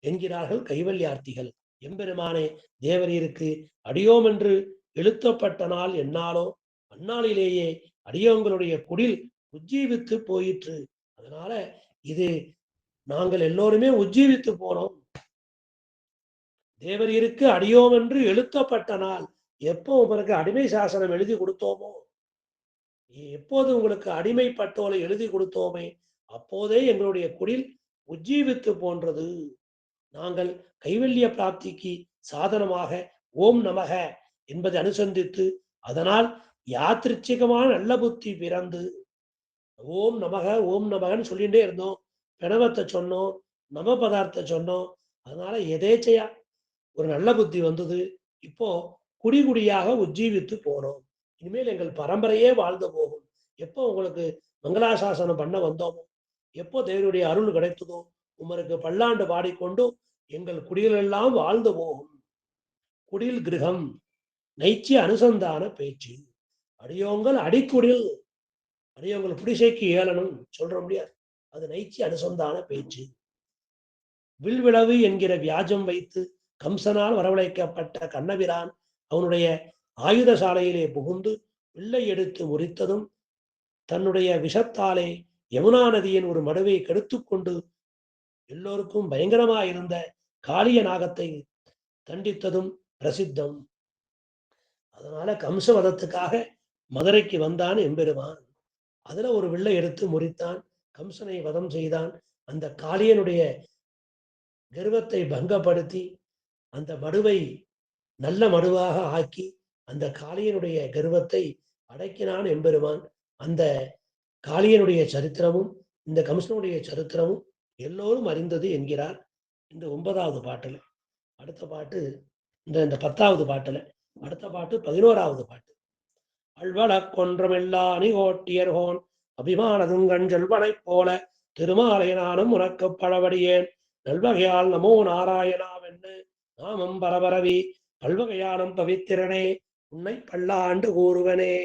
என்கிறார்கள் கைவல்யார்த்திகள். எம்பெருமானே, தேவரீருக்கு அடியோம் என்று எழுத்தப்பட்ட நாள் என்னாலோ அந்நாளிலேயே அடியோங்களுடைய குடில் உஜ்ஜீவித்து போயிற்று. அதனால இது நாங்கள் எல்லோருமே உஜ்ஜீவித்து போனோம். தேவரீருக்கு அடியோம் என்று எழுத்தப்பட்ட நாள், எப்போ உங்களுக்கு அடிமை சாசனம் எழுதி கொடுத்தோமோ, எப்போது உங்களுக்கு அடிமைப்பட்டோலை எழுதி கொடுத்தோமே, அப்போதே எங்களுடைய குடில் உஜ்ஜீவித்து போன்றது. நாங்கள் கைவல்ய பிராப்திக்கு சாதனமாக ஓம் நமக என்பதை அனுசந்தித்து அதனால் யாத்திரிச்சிகமான நல்ல புத்தி பிறந்து ஓம் நமகன்னு சொல்லிகிட்டே இருந்தோம். பிரணவத்தை சொன்னோம், நம பதார்த்த சொன்னோம். அதனால எதேச்சையா ஒரு நல்ல புத்தி வந்தது. இப்போ குடிகுடியாக உஜ்ஜீவித்து போனோம். இனிமேல் எங்கள் பரம்பரையே வாழ்ந்து போகும். எப்போ உங்களுக்கு மங்களாசாசனம் பண்ண வந்தோமோ, எப்போ தேவனுடைய அருள் கிடைத்ததோ, உமருக்கு பல்லாண்டு பாடிக்கொண்டு எங்கள் குடிகளெல்லாம் வாழ்ந்து போகும். குடில் கிரகம் நைச்சிய அனுசந்தான பேச்சு. அடியோங்கள் அடிக்குடில், அடியோங்கள் புடிசைக்கு ஏளனம் சொல்ற முடியாது. அது நைச்சி அனுசந்தான பேச்சு. வில்விளவு என்கிற வியாஜம் வைத்து கம்சனால் வரவழைக்கப்பட்ட கண்ணபிரான் அவனுடைய ஆயுத சாலையிலே புகுந்து வில்லை எடுத்து முறித்ததும் தன்னுடைய விஷத்தாலே யமுனா நதியின் ஒரு மடுவை கெடுத்துக்கொண்டு எல்லோருக்கும் பயங்கரமாயிருந்த காளிய நாகத்தை தண்டித்ததும் பிரசித்தம். அதனால கம்சவதத்துக்காக மதுரைக்கு வந்தான் எம்பெருமான். அதுல ஒரு வில்லை எடுத்து முறித்தான், கம்சனை வதம் செய்தான். அந்த காளியனுடைய கர்வத்தை பங்கப்படுத்தி அந்த மடுவை நல்ல மடுவாக ஆக்கி அந்த காளியனுடைய கர்வத்தை அடக்கினான் எம்பெருமான். அந்த காளியனுடைய சரித்திரமும் இந்த கம்சனுடைய சரித்திரமும் எல்லோரும் அறிந்தது என்கிறார் இந்த 9வது பாட்டுல. அடுத்த பாட்டு இந்த 10வது பாட்டுல. அடுத்த பாட்டு 11வது பாட்டு. அழ்வலக் கொன்றமெல்லா அணிகோட்டியர்கோன் அபிமானதுங்கண் செல்வனைப் போல திருமாலை நானும் உனக்கு பழவடியேன் நல்வகையால் நமோ நாராயணாவென்னு நாமம் பரபரவி பல்வகையானம் பவித்திரனே உன்னை பல்லாண்டு கூறுவனே.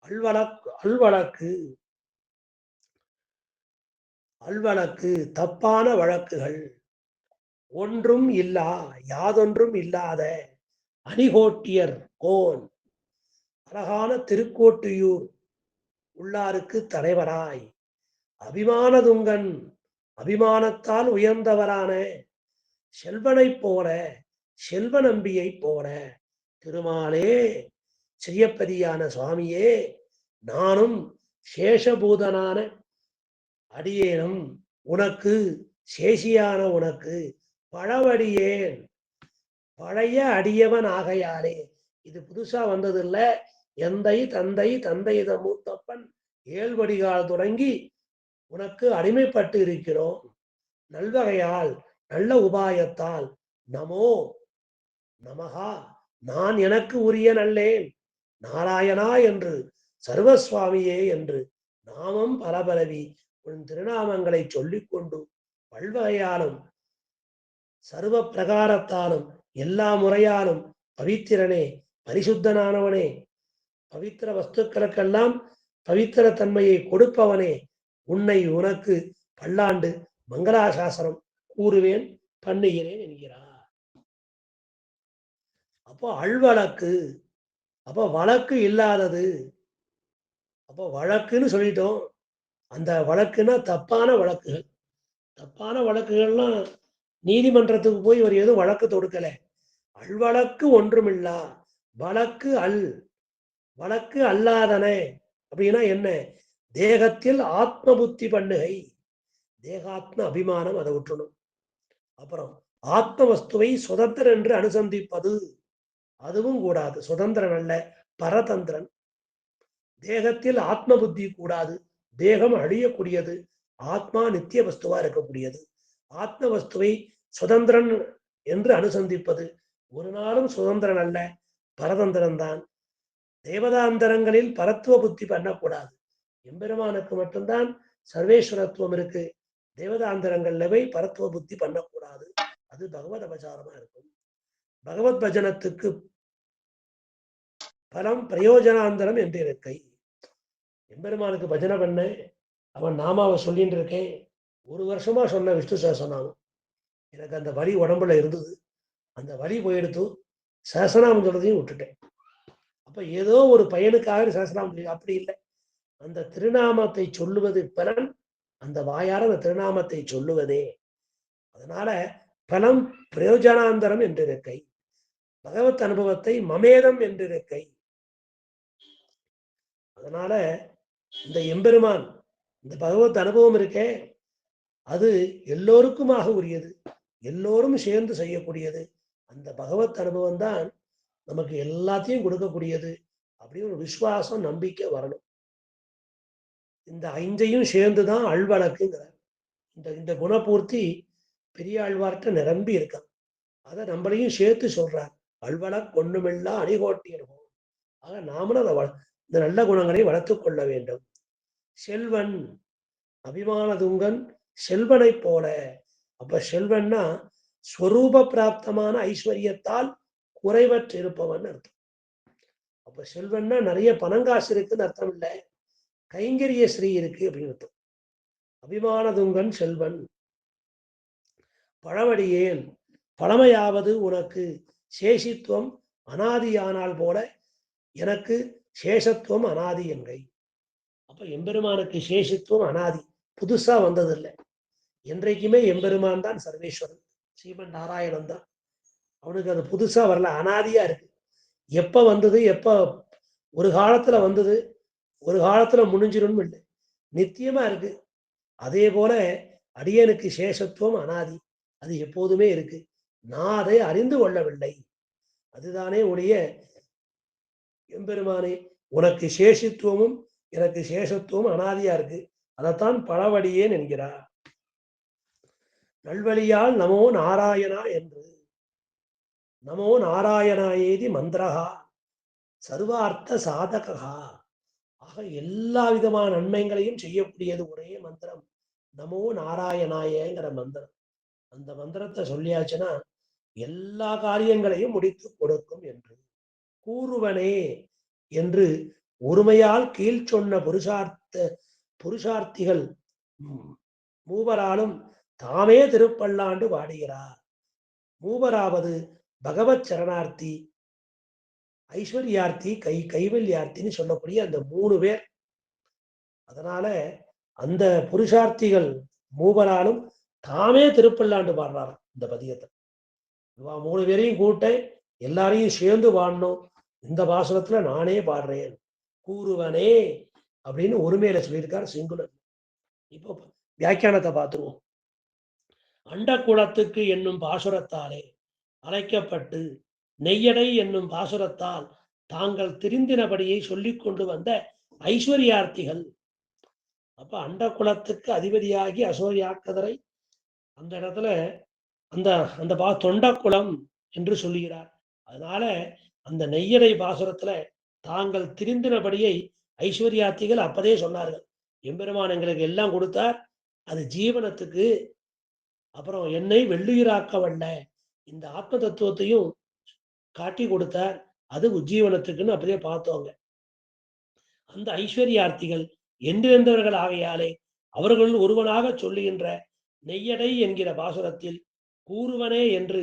அல்வழக்கு அல்வழக்கு தப்பான வழக்குகள், ஒன்றும் இல்லா யாதொன்றும் இல்லாத அணிகோட்டியர் கோன் அழகான திருக்கோட்டியூர் உள்ளாருக்கு தலைவராய் அபிமானதுங்கன் அபிமானத்தால் உயர்ந்தவரான செல்வனைப் போல செல்வ நம்பியைப் போல திருமாலே செய்யப்பதியான சுவாமியே நானும் சேஷபூதனான அடியேனும் உனக்கு சேஷியான உனக்கு பழவடியேன் பழைய அடியவன் ஆகையாலே. இது புதுசா வந்தது இல்ல. எந்தை தந்தை தந்தைத மூத்தப்பன் ஏழ்வடிகால் தொடங்கி உனக்கு அடிமைப்பட்டு இருக்கிறோம். நல்வகையால் நல்ல உபாயத்தால் நமோ நமகா நான் எனக்கு உரிய நல்லேன் நாராயணா என்று சர்வசுவாமியே என்று நாமம் பலபரவி உன் திருநாமங்களை சொல்லிக்கொண்டு பல்வகையாலும் சர்வ பிரகாரத்தாலும் எல்லா முறையாலும் பவித்திரனே பரிசுத்தனானவனே பவித்திர வஸ்துக்களுக்கெல்லாம் பவித்திர தன்மையை கொடுப்பவனே உன்னை உனக்கு பல்லாண்டு மங்களாசாசனம் கூறுவேன் பண்ணுகிறேன் என்கிறார். அப்போ அழ்வழக்கு, அப்போ வழக்கு இல்லாதது. அப்போ வழக்குன்னு சொல்லிட்டோம். அந்த வழக்குன்னா தப்பான வழக்குகள். தப்பான வழக்குகள்லாம் நீதிமன்றத்துக்கு போய் ஒரு எதுவும் வழக்கு தொடுக்கல. அல்வழக்கு ஒன்றுமில்லா வழக்கு வழக்கு அல்லாதன அப்படின்னா என்ன? தேகத்தில் ஆத்ம புத்தி பண்ணுகை, தேகாத்ம அபிமானம் அதை விட்டுணும். அப்புறம் ஆத்ம வஸ்துவை சுதந்திரன் என்று அனுசந்திப்பது அதுவும் கூடாது. சுதந்திரன் அல்ல, பரதந்திரன். தேகத்தில் ஆத்ம புத்தி கூடாது. தேகம் அழியக்கூடியது, ஆத்மா நித்திய வஸ்துவா இருக்கக்கூடியது. ஆத்ம வஸ்துவை சுதந்திரன் என்று அனுசந்திப்பது ஒரு நாளும் சுதந்திரன் அல்ல, பரதந்திரன் தான். தேவதாந்தரங்களில் பரத்துவ புத்தி பண்ணக்கூடாது. எம்பெருமானுக்கு மட்டும்தான் சர்வேஸ்வரத்துவம் இருக்கு. தேவதாந்தரங்கள்ல போய் பரத்துவ புத்தி பண்ணக்கூடாது. அது பகவத் அபசாரமா இருக்கும். பகவத் பஜனத்துக்கு பலம் பிரயோஜனாந்தரம் என்று இருக்கை. எம்பெருமானுக்கு பஜனை பண்ண அவன் நாமாவை சொல்லிட்டு இருக்கேன். 1 வருஷமா சொன்ன விஷ்ணு சஹஸ்ரநாமம் எனக்கு அந்த வலி உடம்புல இருந்தது. அந்த வலி போயிடுத்து. சஹஸ்ரநாமம் சொல்றதையும் விட்டுட்டேன். அப்ப ஏதோ ஒரு பயனுக்காக சஹஸ்ரநாமம் அப்படி இல்லை. அந்த திருநாமத்தை சொல்லுவது பலன், அந்த வாயார அந்த திருநாமத்தை சொல்லுவதே. அதனால பலம் பிரயோஜனாந்தரம் என்று இருக்கை. பகவத் அனுபவத்தை மமேதம் என்று இருக்கை. அதனால இந்த எம்பெருமான் இந்த பகவத் அனுபவம் இருக்கே அது எல்லோருக்குமாக உரியது, எல்லோரும் சேர்ந்து செய்யக்கூடியது. அந்த பகவத் அனுபவம் தான் நமக்கு எல்லாத்தையும் கொடுக்கக்கூடியது. அப்படின்னு ஒரு விசுவாசம் நம்பிக்கை வரணும். இந்த 5ஐயும் சேர்ந்துதான் அழ்வழக்குங்கிறார். இந்த குணபூர்த்தி பெரியாழ்வார்ட்ட நிரம்பி இருக்கான். அதை நம்மளையும் சேர்த்து சொல்றார். அழ்வழக் ஒண்ணுமில்லா அணிகோட்டியிருக்கும். ஆக நாமளும் அதை இந்த நல்ல குணங்களை வளர்த்துக் கொள்ள வேண்டும். செல்வன் அபிமானதுங்கன் செல்வனை போல. அப்ப செல்வன்னா ஸ்வரூப பிராப்தமான ஐஸ்வர்யத்தால் குறைவற்று இருப்பவன் அர்த்தம். அப்ப செல்வன்னா நிறைய பணங்காசு இருக்குன்னு அர்த்தம் இல்லை, கைங்கரிய ஸ்ரீ இருக்கு அப்படின்னு அர்த்தம். அபிமானதுங்கன் செல்வன் பழவடியேன் பழமையாவது உனக்கு சேஷித்துவம் அனாதியானால் போல எனக்கு சேஷத்துவம் அனாதி என்கை. அப்ப எம்பெருமானுக்கு சேஷித்துவம் அனாதி, புதுசா வந்ததில்லை. என்றைக்குமே எம்பெருமான் தான் சர்வேஸ்வரன், ஸ்ரீமன் நாராயணன் தான். அவனுக்கு அது புதுசா வரல, அனாதியா இருக்கு. எப்ப வந்தது, எப்ப ஒரு காலத்துல வந்தது, ஒரு காலத்துல முடிஞ்சிடும் இல்லை, நித்தியமா இருக்கு. அதே போல அடியனுக்கு சேஷத்துவம் அனாதி, அது எப்போதுமே இருக்கு. நான் அதை அறிந்து கொள்ளவில்லை. அதுதானே உடைய எம்பெருமானே உனக்கு சேஷித்துவமும் எனக்கு சேஷத்துவம் அனாதியா இருக்கு, அதைத்தான் பழவடியேன் என்கிறார். நல்வழியால் நமோ நாராயணா என்று. நமோ நாராயணாயேதி மந்திரகா சர்வார்த்த சாதகா. ஆக எல்லா விதமான நன்மைகளையும் செய்யக்கூடியது ஒரே மந்திரம் நமோ நாராயணாயேங்கிற மந்திரம். அந்த மந்திரத்தை சொல்லியாச்சுன்னா எல்லா காரியங்களையும் முடித்து கொடுக்கும் என்று. கூறுவனே என்று ஒருமையால் கீழ் சொன்ன புருஷார்த்திகள் மூவராலும் தாமே திருப்பல்லாண்டு பாடுகிறார். மூவராவது பகவத் சரணார்த்தி, ஐஸ்வர்யார்த்தி, கைவல்யார்த்தின்னு சொல்லக்கூடிய அந்த 3 பேர். அதனால அந்த புருஷார்த்திகள் மூவராலும் தாமே திருப்பல்லாண்டு பாடுறார் இந்த பதியத்தை. 3 பேரையும் கூட்ட எல்லாரையும் சேர்ந்து பாடணும். இந்த பாசுரத்துல நானே பாடுறேன் கூறுவனே அப்படின்னு ஒருமையில சொல்லியிருக்கார் சிங்குலர். இப்போ வியாக்கியானத்தை பார்த்துருவோம். அண்ட குலத்துக்கு என்னும் பாசுரத்தாலே அழைக்கப்பட்டு நெய்யடை என்னும் பாசுரத்தால் தாங்கள் திரிந்தினபடியை சொல்லிக் கொண்டு வந்த ஐஸ்வர்யார்த்திகள். அப்ப அண்ட குலத்துக்கு அதிபதியாகி அசோரியாக்கதரை அந்த இடத்துல அந்த அந்த தொண்டக்குளம் என்று சொல்லுகிறார். அதனால அந்த நெய்யடை பாசுரத்துல தாங்கள் திரிந்தினபடியை ஐஸ்வர்யார்த்திகள் அப்பதே சொன்னார்கள். எம்பெருமான் எங்களுக்கு எல்லாம் கொடுத்தார், அது ஜீவனத்துக்கு. அப்புறம் என்னை வெள்ளுயிராக்க வல்ல இந்த ஆத்ம தத்துவத்தையும் காட்டி கொடுத்தார், அது உஜ்ஜீவனத்துக்குன்னு அப்படியே பார்த்தோங்க. அந்த ஐஸ்வர்யார்த்திகள் என்றிருந்தவர்கள் ஆகையாலே அவர்கள் ஒருவனாக சொல்லுகின்ற நெய்யடை என்கிற பாசுரத்தில் கூறுவனே என்று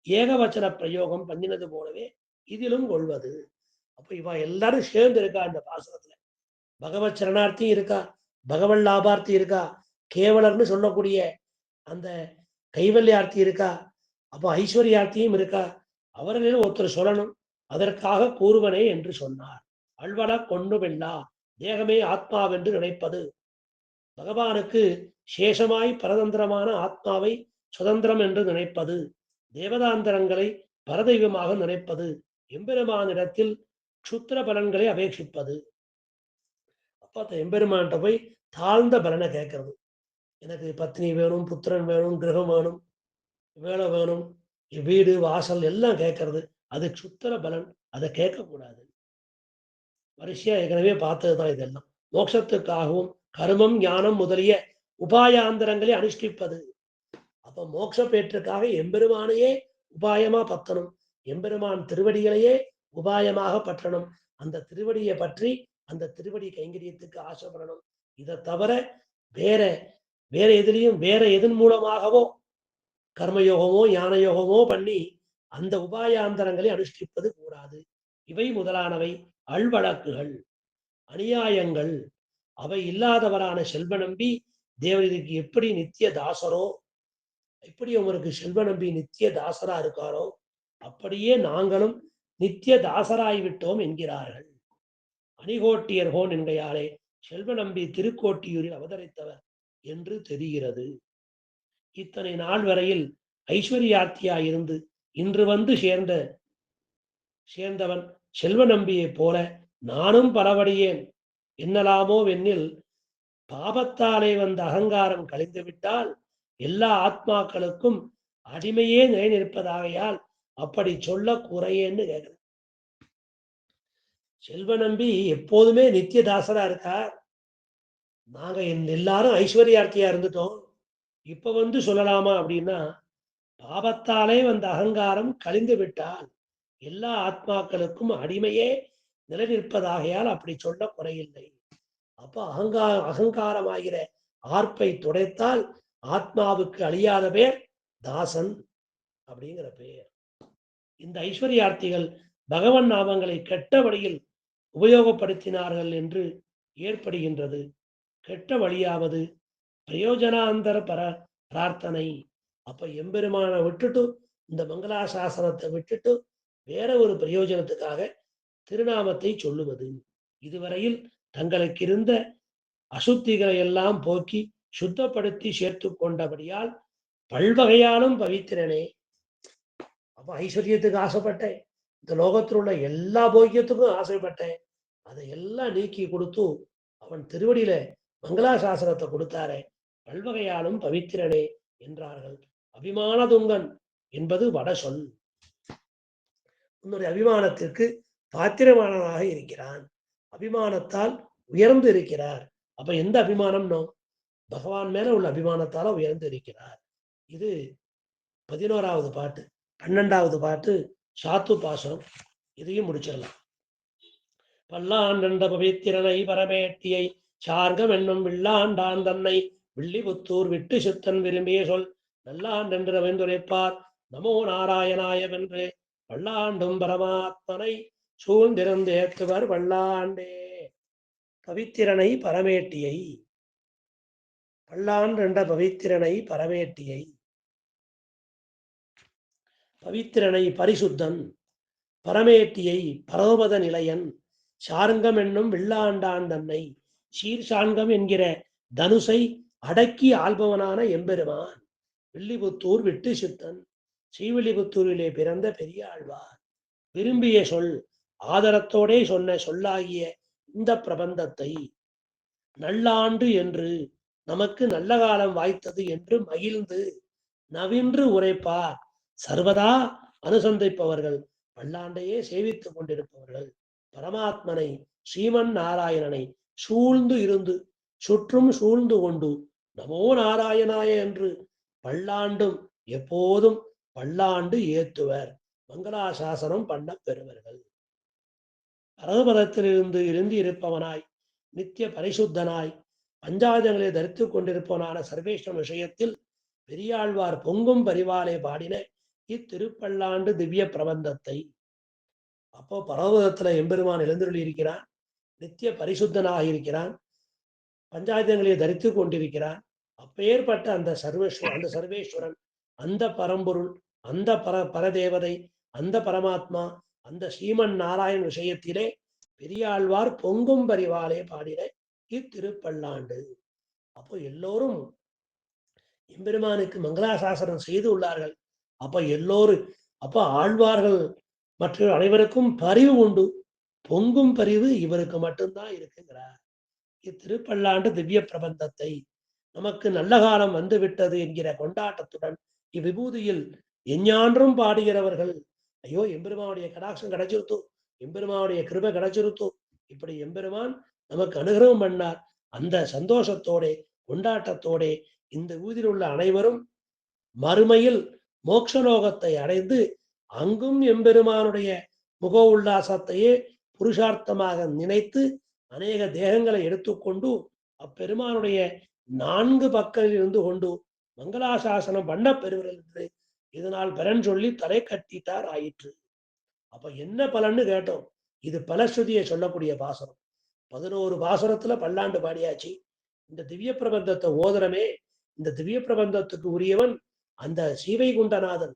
ஏகவச்சன பிரயோகம் பண்ணினது போலவே இதிலும் கொள்வது. அப்ப இவ எல்லாரும் சேர்ந்து இருக்கா இந்த பாசுரத்துல. பகவத் சரணார்த்தி இருக்கா, பகவன் லாபார்த்தி இருக்கா, கேவலர்னு சொல்லக்கூடிய அந்த கைவல்யார்த்தி இருக்கா, அப்போ ஐஸ்வர்யார்த்தியும் இருக்கா. அவர்களில் ஒருத்தர் சொல்லணும், அதற்காக கூறுவனே என்று சொன்னார். அழ்வட கொண்டு வெல்லா தேகமே ஆத்மாவென்று நினைப்பது, பகவானுக்கு சேஷமாய் பரதந்திரமான ஆத்மாவை சுதந்திரம் என்று நினைப்பது, தேவதாந்திரங்களை பரதெய்வமாக நினைப்பது, எம்பெருமானிடத்தில் க்ஷுத்திர பலன்களை அபேட்சிப்பது. அப்ப எம்பெருமான்கிட்ட போய் தாழ்ந்த பலனை கேட்கறது. எனக்கு பத்னி வேணும், புத்திரன் வேணும், கிரகம் வேணும், வேலை வேணும், வீடு வாசல் எல்லாம் கேட்கறது, அது க்ஷுத்திர பலன். அதை கேட்கக்கூடாது. வரிசையா ஏற்கனவே பார்த்ததுதான் இதெல்லாம். மோட்சத்துக்காகவும் கர்மம் ஞானம் முதலிய உபாயாந்தரங்களை அனுஷ்டிப்பது. அப்ப மோட்ச பேற்றுக்காக எம்பெருமானையே உபாயமா பத்தணும், எம்பெருமான் திருவடிகளையே உபாயமாக பற்றணும், அந்த திருவடியை பற்றி அந்த திருவடி கைங்கரியத்துக்கு ஆசைப்படணும். இதை தவிர வேற வேற எதிலையும் வேற எதன் மூலமாகவோ கர்மயோகமோ ஞான யோகமோ பண்ணி அந்த உபாயாந்தரங்களை அனுஷ்டிப்பது கூடாது. இவை முதலானவை அழ்வழக்குகள், அநியாயங்கள். அவை இல்லாதவரான செல்வ நம்பி தேவனுக்கு எப்படி நித்திய தாசரோ, எப்படி அவருக்கு செல்வ நம்பி நித்திய தாசரா இருக்காரோ, அப்படியே நாங்களும் நித்திய தாசராய்விட்டோம் என்கிறார்கள். அணிகோட்டியர்கோன் என்கையாலே செல்வ நம்பி திருக்கோட்டியூரில் அவதரித்தவர் என்று தெரிகிறது. இத்தனை நாள் வரையில் ஐஸ்வர்யார்த்தியாயிருந்து இன்று வந்து சேர்ந்தவன் செல்வ நம்பியை போல நானும் பலவடியேன் என்னலாமோ வெண்ணில் பாபத்தாலே வந்த அகங்காரம் கழிந்துவிட்டால் எல்லா ஆத்மாக்களுக்கும் அடிமையே நிலை நிற்பதாகையால் அப்படி சொல்ல குறையேன்னு கேட்கிறேன். செல்வ நம்பி எப்போதுமே நித்திய தாசரா இருக்கார். நாங்க எல்லாரும் ஐஸ்வர்யார்த்தியா இருந்துட்டோம், இப்ப வந்து சொல்லலாமா அப்படின்னா, பாபத்தாலே வந்த அகங்காரம் கழிந்து விட்டால் எல்லா ஆத்மாக்களுக்கும் அடிமையே நிலை நிற்பதாகையால் அப்படி சொல்ல குறையில்லை. அப்ப அகங்காரமாகிற ஆர்ப்பை துடைத்தால் ஆத்மாவுக்கு அழியாத பேர் தாசன் அப்படிங்கிற பெயர். இந்த ஐஸ்வர்யார்த்திகள் பகவன் நாமங்களை கெட்ட வழியில் உபயோகப்படுத்தினார்கள் என்று ஏற்படுகின்றது. கெட்ட வழியாவது பிரயோஜனாந்தர பிரார்த்தனை. அப்ப எம்பெருமான விட்டுட்டு இந்த மங்களாசாசனத்தை விட்டுட்டு வேற ஒரு பிரயோஜனத்துக்காக திருநாமத்தை சொல்லுவது. இதுவரையில் தங்களுக்கு இருந்த அசுத்திகளை எல்லாம் போக்கி சுத்தப்படுத்தி சேர்த்து கொண்டபடியால் பல்வகையாலும் பவித்திரனே. அப்ப ஐஸ்வர்யத்துக்கு ஆசைப்பட்டேன், இந்த லோகத்தில் உள்ள எல்லா போக்கியத்துக்கும் ஆசைப்பட்டேன், அதை எல்லாம் நீக்கி கொடுத்து அவன் திருவடியில மங்களாசாசனத்தை கொடுத்தாரே, பல்வகையாலும் பவித்திரனே என்றார்கள். அபிமானதுங்கன் என்பது வட சொல். உன்னுடைய அபிமானத்திற்கு பாத்திரமானதாக இருக்கிறான். அபிமானத்தால் உயர்ந்து இருக்கிறார். அப்ப எந்த அபிமானம்னோ பகவான் மேல உள்ள அபிமானத்தால உயர்ந்து இருக்கிறார். இது 11வது பாட்டு. 12வது பாட்டு சாத்து பாசனம். இதையும் முடிச்சிடலாம். பல்லாண்டண்ட பவித்திரனை பரமேட்டியை சார்கம் என்னும் வில்லாண்டான் தன்னை வில்லிபுத்தூர் விட்டு சித்தன் விரும்பிய சொல் நல்லாண்டென்று வென்றுரைப்பார் நமோ நாராயணாய வென்று பல்லாண்டும் பரமாத்மனை சூழ்ந்திருந்தேத்துவர் வல்லாண்டே. பவித்திரனை பரமேட்டியை, பல்லாண்டண்ட பவித்திரனை பரமேட்டியை, பவித்திரனை பரிசுத்தன், பரமேட்டியை பரமபத நிலையன், சார்கம் என்னும் வில்லாண்டான் தன்னை சீர்சாண்கம் என்கிற தனுசை அடக்கி ஆள்பவனான எம்பெருமான், வில்லிபுத்தூர் விட்டு சித்தன், ஸ்ரீவில்லிபுத்தூரிலே பிறந்த பெரியாழ்வார் விரும்பிய சொல், ஆதரத்தோடே சொன்ன சொல்லாகிய இந்த பிரபந்தத்தை நல்லாண்டு என்று நமக்கு நல்ல காலம் வாய்த்தது என்று மகிழ்ந்து நவின்று உரைப்பார் சர்வதா அனுசந்திப்பவர்கள், பல்லாண்டையே சேவித்துக் கொண்டிருப்பவர்கள், பரமாத்மனை ஸ்ரீமன் நாராயணனை சூழ்ந்து இருந்து சுற்றும் சூழ்ந்து கொண்டு நமோ நாராயணாய என்று பல்லாண்டும் எப்போதும் பல்லாண்டு ஏத்துவர், மங்களாசாசனம் பண்ண பெறுவர்கள். பரமபதத்திலிருந்து இருந்து இருப்பவனாய் நித்திய பரிசுத்தனாய் பஞ்சாயுதங்களை தரித்துக் கொண்டிருப்பவனான சர்வேஸ்வரன் விஷயத்தில் பெரியாழ்வார் பொங்கும் பரிவாலே பாடின இத்திருப்பல்லாண்டு திவ்ய பிரபந்தத்தை. அப்போ பரமபதத்துல எம்பெருமான் எழுந்தருளி இருக்கிறான், நித்திய பரிசுத்தனாக இருக்கிறான், பஞ்சாயுதங்களை தரித்துக் கொண்டிருக்கிறான். அப்பேற்பட்ட அந்த சர்வேஸ்வரன், அந்த பரம்பொருள், அந்த பரதேவதை, அந்த பரமாத்மா, அந்த ஸ்ரீமன் நாராயண் விஷயத்திலே பெரியாழ்வார் பொங்கும் பரிவாலே பாடின இத்திருப்பல்லாண்டு. அப்போ எல்லோரும் எம்பெருமானுக்கு மங்களாசாசனம் செய்து உள்ளார்கள். அப்ப ஆழ்வார்கள் மற்ற அனைவருக்கும் பரிவு உண்டு, பொங்கும் பரிவு இவருக்கு மட்டும்தான் இருக்குங்கிறார். இத்திருப்பல்லாண்டு திவ்ய பிரபந்தத்தை நமக்கு நல்ல காலம் வந்துவிட்டது என்கிற கொண்டாட்டத்துடன் இவ்விபூதியில் எஞ்ஞான்றும் பாடுகிறவர்கள், ஐயோ எம்பெருமானுடைய கடாட்சம் கிடைச்சிருத்தோ, எம்பெருமானுடைய கிருபை கிடைச்சிருத்தோ, இப்படி எம்பெருமான் நமக்கு அனுகிரகம் பண்ணார், அந்த சந்தோஷத்தோட கொண்டாட்டத்தோட இந்த ஊதியில் உள்ள அனைவரும் மறுமையில் மோட்சலோகத்தை அடைந்து அங்கும் எம்பெருமானுடைய முக உல்லாசத்தையே புருஷார்த்தமாக நினைத்து அநேக தேகங்களை எடுத்துக்கொண்டு அப்பெருமானுடைய 4 பக்கத்தில் இருந்து கொண்டு மங்களாசாசனம் பண்ண பெறுவர்கள் என்று இதனால் பலன் சொல்லி தலை கட்டிட்டார் ஆயிற்று. அப்ப என்ன பலன்னு கேட்டோம். இது பலஸ்ருதியை சொல்லக்கூடிய பாசனம். 11 பாசனத்துல பல்லாண்டு பாடியாச்சு. இந்த திவ்ய பிரபந்தத்தை ஓதுறமே, இந்த திவ்ய பிரபந்தத்துக்கு உரியவன் அந்த ஸ்ரீவைகுண்டநாதன்.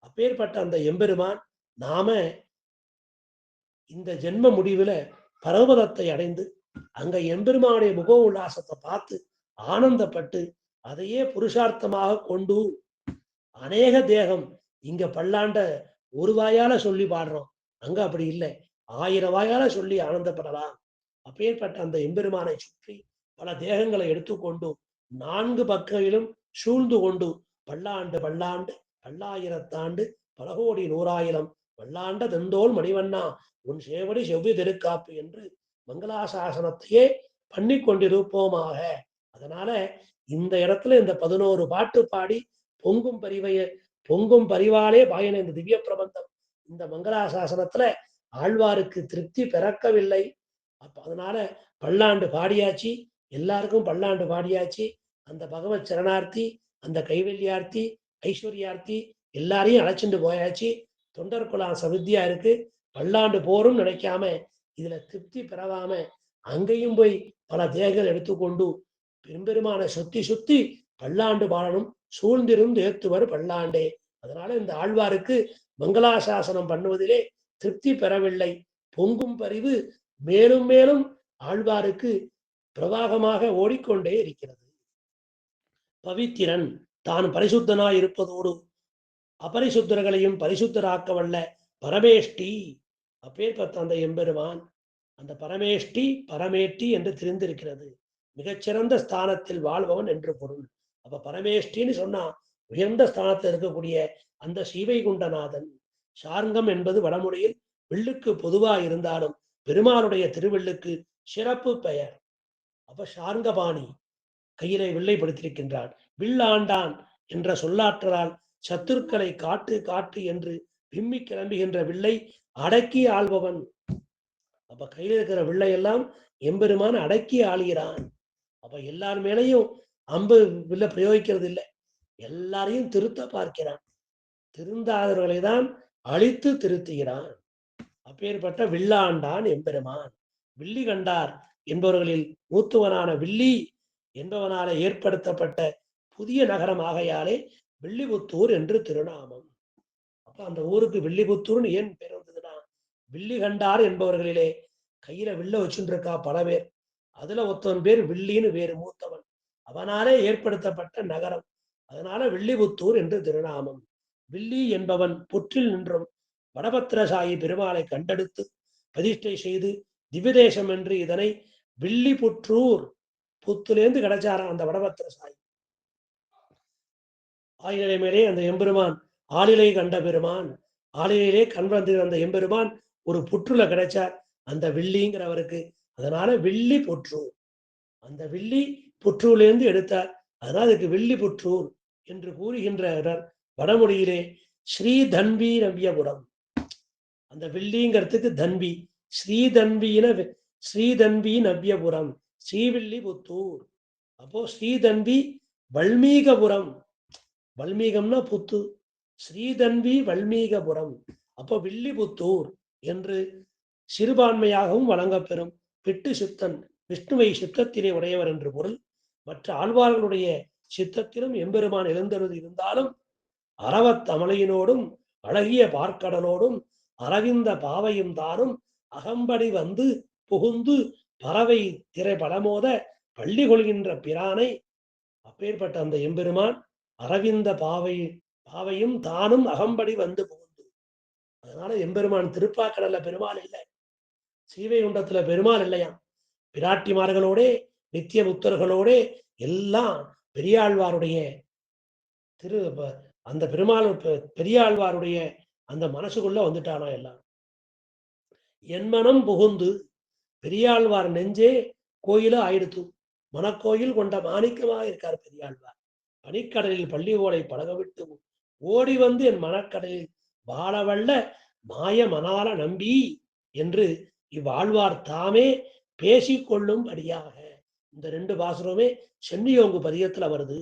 அப்பேற்பட்ட அந்த எம்பெருமான் நாம இந்த ஜென்ம முடிவுல பரமபதத்தை அடைந்து அங்க எம்பெருமானுடைய முக உல்லாசத்தை பார்த்து ஆனந்தப்பட்டு அதையே புருஷார்த்தமாக கொண்டு அநேக தேகம், இங்க பல்லாண்ட ஒரு வாயால சொல்லி பாடுறோம், அங்க அப்படி இல்லை, 1000 வாயால சொல்லி ஆனந்தப்படலாம். அப்பேற்பட்ட அந்த எம்பெருமானை சுற்றி பல தேகங்களை எடுத்துக்கொண்டு 4 பக்கங்களிலும் சூழ்ந்து கொண்டு பல்லாண்டு பல்லாண்டு பல்லாயிரத்தாண்டு பல கோடி 100,000 பல்லாண்ட தெந்தோல் மணிவண்ணா உன் சேவடி செவ்வி திருக்காப்பு என்று மங்களாசாசனத்தையே பண்ணி கொண்டிருப்போமாக. அதனால இந்த இடத்துல இந்த 11 பாட்டு பாடி பொங்கும் பரிவாலே பாயின இந்த திவ்ய பிரபந்தம், இந்த மங்களாசாசனத்துல ஆழ்வாருக்கு திருப்தி பிறக்கவில்லை. அதனால பல்லாண்டு பாடியாச்சு, எல்லாருக்கும் பல்லாண்டு பாடியாச்சு. அந்த பகவத் சரணார்த்தி, அந்த கைவல்யார்த்தி, ஐஸ்வர்யார்த்தி எல்லாரையும் அழைச்சிட்டு போயாச்சு. தொண்டர் குலம் சமித்தியா இருக்கு, பல்லாண்டு போரும் நினைக்காம இதுல திருப்தி பெறாம அங்கேயும் போய் பல தேகங்கள் எடுத்துக்கொண்டு பெரும்பெருமான சுத்தி பல்லாண்டு பாடணும், சூழ்ந்திரும் ஏத்துவர் பல்லாண்டே. அதனால இந்த ஆழ்வாருக்கு மங்களாசாசனம் பண்ணுவதிலே திருப்தி பெறவில்லை. பொங்கும் பரிவு மேலும் மேலும் ஆழ்வாருக்கு பிரவாகமாக ஓடிக்கொண்டே இருக்கிறது. பவித்திரன் தான் பரிசுத்தனாய் இருப்பதோடு அபரிசுத்தர்களையும் பரிசுத்தராக்க வல்ல பரமேஷ்டி. அப்பேற்பட்ட அந்த எம்பெருமான் அந்த பரமேஷ்டி பரமேட்டி என்று தெரிந்திருக்கிறது. மிகச்சிறந்த ஸ்தானத்தில் வாழ்பவன் என்று பொருள். அப்ப பரமேஷ்டின்னு சொன்னா உயர்ந்த ஸ்தானத்தில் இருக்கக்கூடிய அந்த ஸ்ரீவைகுண்டநாதன். சார்ங்கம் என்பது வடமொழியில் வில்லுக்கு பொதுவா இருந்தாலும் பெருமானுடைய திருவில்லுக்கு சிறப்பு பெயர். அப்ப சார்ங்கபாணி கையிலே வில்லை படுத்திருக்கின்றான். வில்லாண்டான் என்ற சொல்லாற்றலால் சத்துருக்களை காட்டு காட்டு என்று விம்மி கிளம்புகின்ற வில்லை அடக்கி ஆள்பவன். அப்ப கையில் இருக்கிற வில்லை எல்லாம் எம்பெருமான் அடக்கி ஆளுகிறான். அப்ப எல்லார் மேலையும் அம்பு வில்ல பிரயோகிக்கிறது இல்லை, எல்லாரையும் திருத்த பார்க்கிறான். திருந்தாதவர்களை தான் அழித்து திருத்துகிறான். அப்பேற்பட்ட வில்லாண்டான் எம்பெருமான். வில்லி கண்டார் என்பவர்களில் மூத்துவனான வில்லி என்பவனால ஏற்படுத்தப்பட்ட புதிய நகரம் ஆகையாலே வில்லிபுத்தூர் என்று திருநாமம். அப்ப அந்த ஊருக்கு வில்லிபுத்தூர்னு ஏன் பேர் வந்ததுன்னா, வில்லி கண்டார் என்பவர்களிலே கையில வில்ல வச்சுட்டு இருக்கா பல பேர். அதுல ஒருத்தவன் பேர் வில்லின்னு வேறு மூத்தவன், அவனாலே ஏற்படுத்தப்பட்ட நகரம். அதனால வில்லிபுத்தூர் என்று திருநாமம். வில்லி என்பவன் புற்றில் நின்றும் வடபத்திரசாயி பெருமாளை கண்டெடுத்து பிரதிஷ்டை செய்து திவ்யதேசம் என்று இதனை வில்லிபுற்றூர், புத்துலேருந்து கிடைச்சாராம் அந்த வடபத்திரசாயி. ஆயிலை மேலே அந்த எம்பெருமான் ஆளிலை கண்ட பெருமான், ஆளிலே கண் வந்து அந்த எம்பெருமான் ஒரு புற்றுல கிடைச்சார் அந்த வில்லிங்கிறவருக்கு. அதனால வில்லி புற்றூர், அந்த வில்லி புற்றூர்லேருந்து எடுத்தார். அதனால அதுக்கு வில்லி புற்றூர் என்று கூறுகின்ற வடமொழியிலே ஸ்ரீதன்வி நவ்யபுரம். அந்த வில்லிங்கிறதுக்கு தன்வி, ஸ்ரீதன்வின ஸ்ரீதன்வி நவ்யபுரம், ஸ்ரீவில்லிபுத்தூர். அப்போ ஸ்ரீதன்வி வல்மீகபுரம், வல்மீகம்னா புத்து, ஸ்ரீதன்வி வல்மீகபுரம். அப்போ வில்லிபுத்தூர் என்று சிறுபான்மையாகவும் வழங்கப்பெறும். பிட்டு சித்தன் விஷ்ணுவை சித்தத்திலே உடையவர் என்று பொருள். மற்ற ஆழ்வார்களுடைய சித்தத்திலும் எம்பெருமான் எழுந்தருள் இருந்தாலும் அறவத்தமலையினோடும் அழகிய பார்க்கடலோடும் அரவிந்த பாவையும் தானும் அகம்படி வந்து புகுந்து பறவை திரை பலமோத பள்ளி கொள்கின்ற பிரானை. அப்பேற்பட்ட அந்த எம்பெருமான் அரவிந்த பாவையும் தானும் அகம்படி வந்து புகுந்து. அதனால எம்பெருமான் திருப்பாக்கடல்ல பெருமாள் இல்லை, ஸ்ரீவைகுண்டத்துல பெருமாள் இல்லையா. பிராட்டிமார்களோட நித்திய புத்தர்களோட எல்லாம் பெரியாழ்வாருடைய திரு அந்த பெருமாள் பெரியாழ்வாருடைய அந்த மனசுக்குள்ள வந்துட்டானா எல்லாம். என் மனம் புகுந்து பெரியாழ்வார் நெஞ்சே கோயில ஆயிடுத்து. மனக்கோயில் கொண்ட மாணிக்கமாக இருக்கார் பெரியாழ்வார். பனிக்கடலில் பள்ளிகோலை பழகவிட்டு ஓடி வந்து என் மனக்கடலில் வாழவல்ல மாய மணால நம்பி என்று இவ்வாழ்வார் தாமே பேசிக்கொள்ளும்படியாக. இந்த ரெண்டு பாசுரமே சென்னியோங்கு பதியத்துல வருது.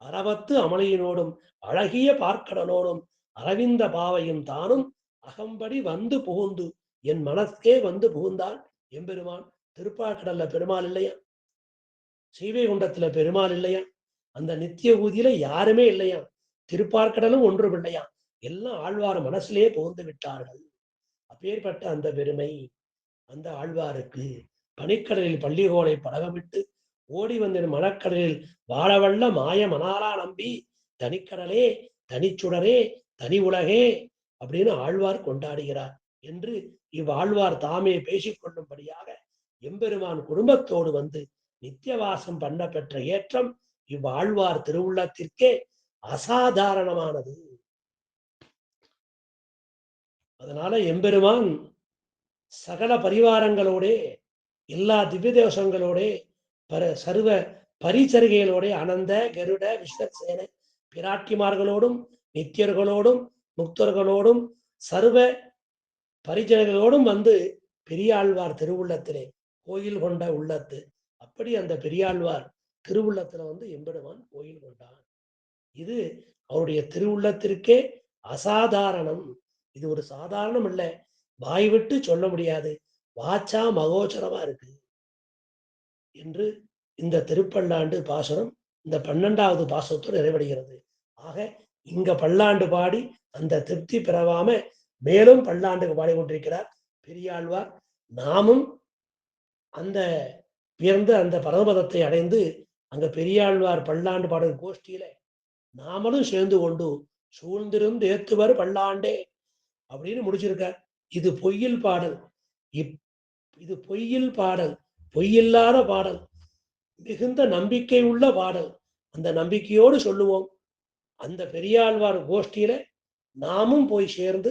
அறவத்து அமலையினோடும் அழகிய பார்க்கடலோடும் அரவிந்த பாவையும் தானும் அகம்படி வந்து புகுந்து என் மனத்தே வந்து புகுந்தான் எம்பெருமான். திருப்பாக்கடல்ல பெருமாள் இல்லையா, ஸ்ரீவைகுண்டத்துல பெருமாள் இல்லையா, அந்த நித்திய ஊதியில யாருமே இல்லையா, திருப்பார்க்கடலும் ஒன்றும் இல்லையா, எல்லாம் ஆழ்வார் மனசிலே புகுந்து விட்டார்கள். அப்பேற்பட்ட அந்த பெருமை அந்த ஆழ்வாருக்கு. பனிக்கடலில் பள்ளிகோலை பழகவிட்டு ஓடி வந்த மனக்கடலில் வாழவல்ல மாய மணாலா நம்பி தனிக்கடலே தனிச்சுடரே தனி உலகே அப்படின்னு ஆழ்வார் கொண்டாடுகிறார் என்று இவ்வாழ்வார் தாமே பேசிக்கொள்ளும்படியாக எம்பெருமான் குடும்பத்தோடு வந்து நித்தியவாசம் பண்ண பெற்ற ஏற்றம் இவ்வாழ்வார் திருவுள்ளத்திற்கே அசாதாரணமானது. அதனால எம்பெருமான் சகல பரிவாரங்களோட எல்லா திவ்ய தேவசங்களோட சர்வ பரிசருகைகளோட அனந்த கருட விஸ்வசேன பிராட்டிமார்களோடும் நித்தியர்களோடும் முக்தர்களோடும் சர்வ பரிஜனங்களோடும் வந்து பெரியாழ்வார் திருவுள்ளத்திலே கோயில் கொண்ட உள்ளத்து. அப்படி அந்த பெரியாழ்வார் திருவுள்ளத்துல வந்து எம்பெருமான் கோயில் கொண்டான். இது அவருடைய திருவுள்ளத்திற்கே அசாதாரணம். இது ஒரு சாதாரணம் இல்லை, வாய் விட்டு சொல்ல முடியாது, வாச்சா மகோச்சரமா இருக்கு என்று இந்த திருப்பல்லாண்டு பாசனம் இந்த 12வது பாசனத்தோடு நிறைவடைகிறது. ஆக இங்க பல்லாண்டு பாடி அந்த திருப்தி பெறவாம மேலும் பல்லாண்டுக்கு பாடிக்கொண்டிருக்கிறார் பெரியாழ்வார். நாமும் அந்த உயர்ந்த அந்த பரமபதத்தை அடைந்து அங்க பெரியாழ்வார் பல்லாண்டு பாடல் கோஷ்டியில நாமளும் சேர்ந்து கொண்டு சூழ்ந்திருந்து ஏத்துவர் பல்லாண்டே அப்படின்னு முடிச்சிருக்கார். இது பொய்யில் பாடல், இது பொய்யில் பாடல், பொய்யில்லாத பாடல், மிகுந்த நம்பிக்கை உள்ள பாடல். அந்த நம்பிக்கையோடு சொல்லுவோம். அந்த பெரியாழ்வார் கோஷ்டியில நாமும் போய் சேர்ந்து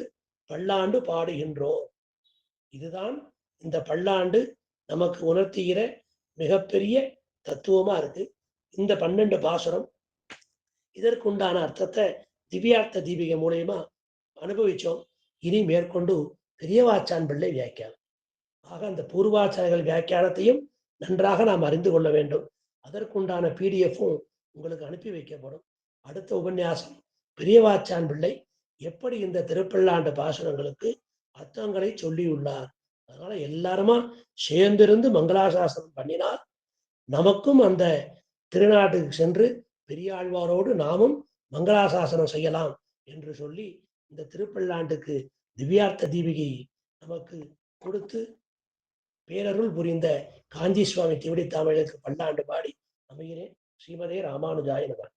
பல்லாண்டு பாடுகின்றோம். இதுதான் இந்த பல்லாண்டு நமக்கு உணர்த்துகிற மிகப்பெரிய தத்துவமா இருக்கு. இந்த 12 பாசுரம் இதற்குண்டான அர்த்தத்தை திவ்யார்த்த தீபிகை மூலியமா அனுபவிச்சோம். இனி மேற்கொண்டு பெரியவாச்சான் பிள்ளை வியாக்கியானம். ஆக அந்த பூர்வாச்சாரியர்கள் வியாக்கியானத்தையும் நன்றாக நாம் அறிந்து கொள்ள வேண்டும். அதற்குண்டான பிடிஎஃப்பும் உங்களுக்கு அனுப்பி வைக்கப்படும். அடுத்த உபன்யாசம் பெரியவாச்சான் பிள்ளை எப்படி இந்த திருப்பல்லாண்டு பாசுரங்களுக்கு அர்த்தங்களை சொல்லியுள்ளார். அதனால எல்லாருமா சேர்ந்திருந்து மங்களாசாசனம் பண்ணினால் நமக்கும் அந்த திருநாட்டுக்கு சென்று பெரியாழ்வாரோடு நாமும் மங்களாசாசனம் செய்யலாம் என்று சொல்லி இந்த திருப்பல்லாண்டுக்கு திவ்யார்த்த தீபிகை நமக்கு கொடுத்து பேரருள் புரிந்த காஞ்சி சுவாமி திருவடி தாமரைக்கு பல்லாண்டு பாடி அமைகிறேன். ஸ்ரீமதே ராமானுஜாய நமः.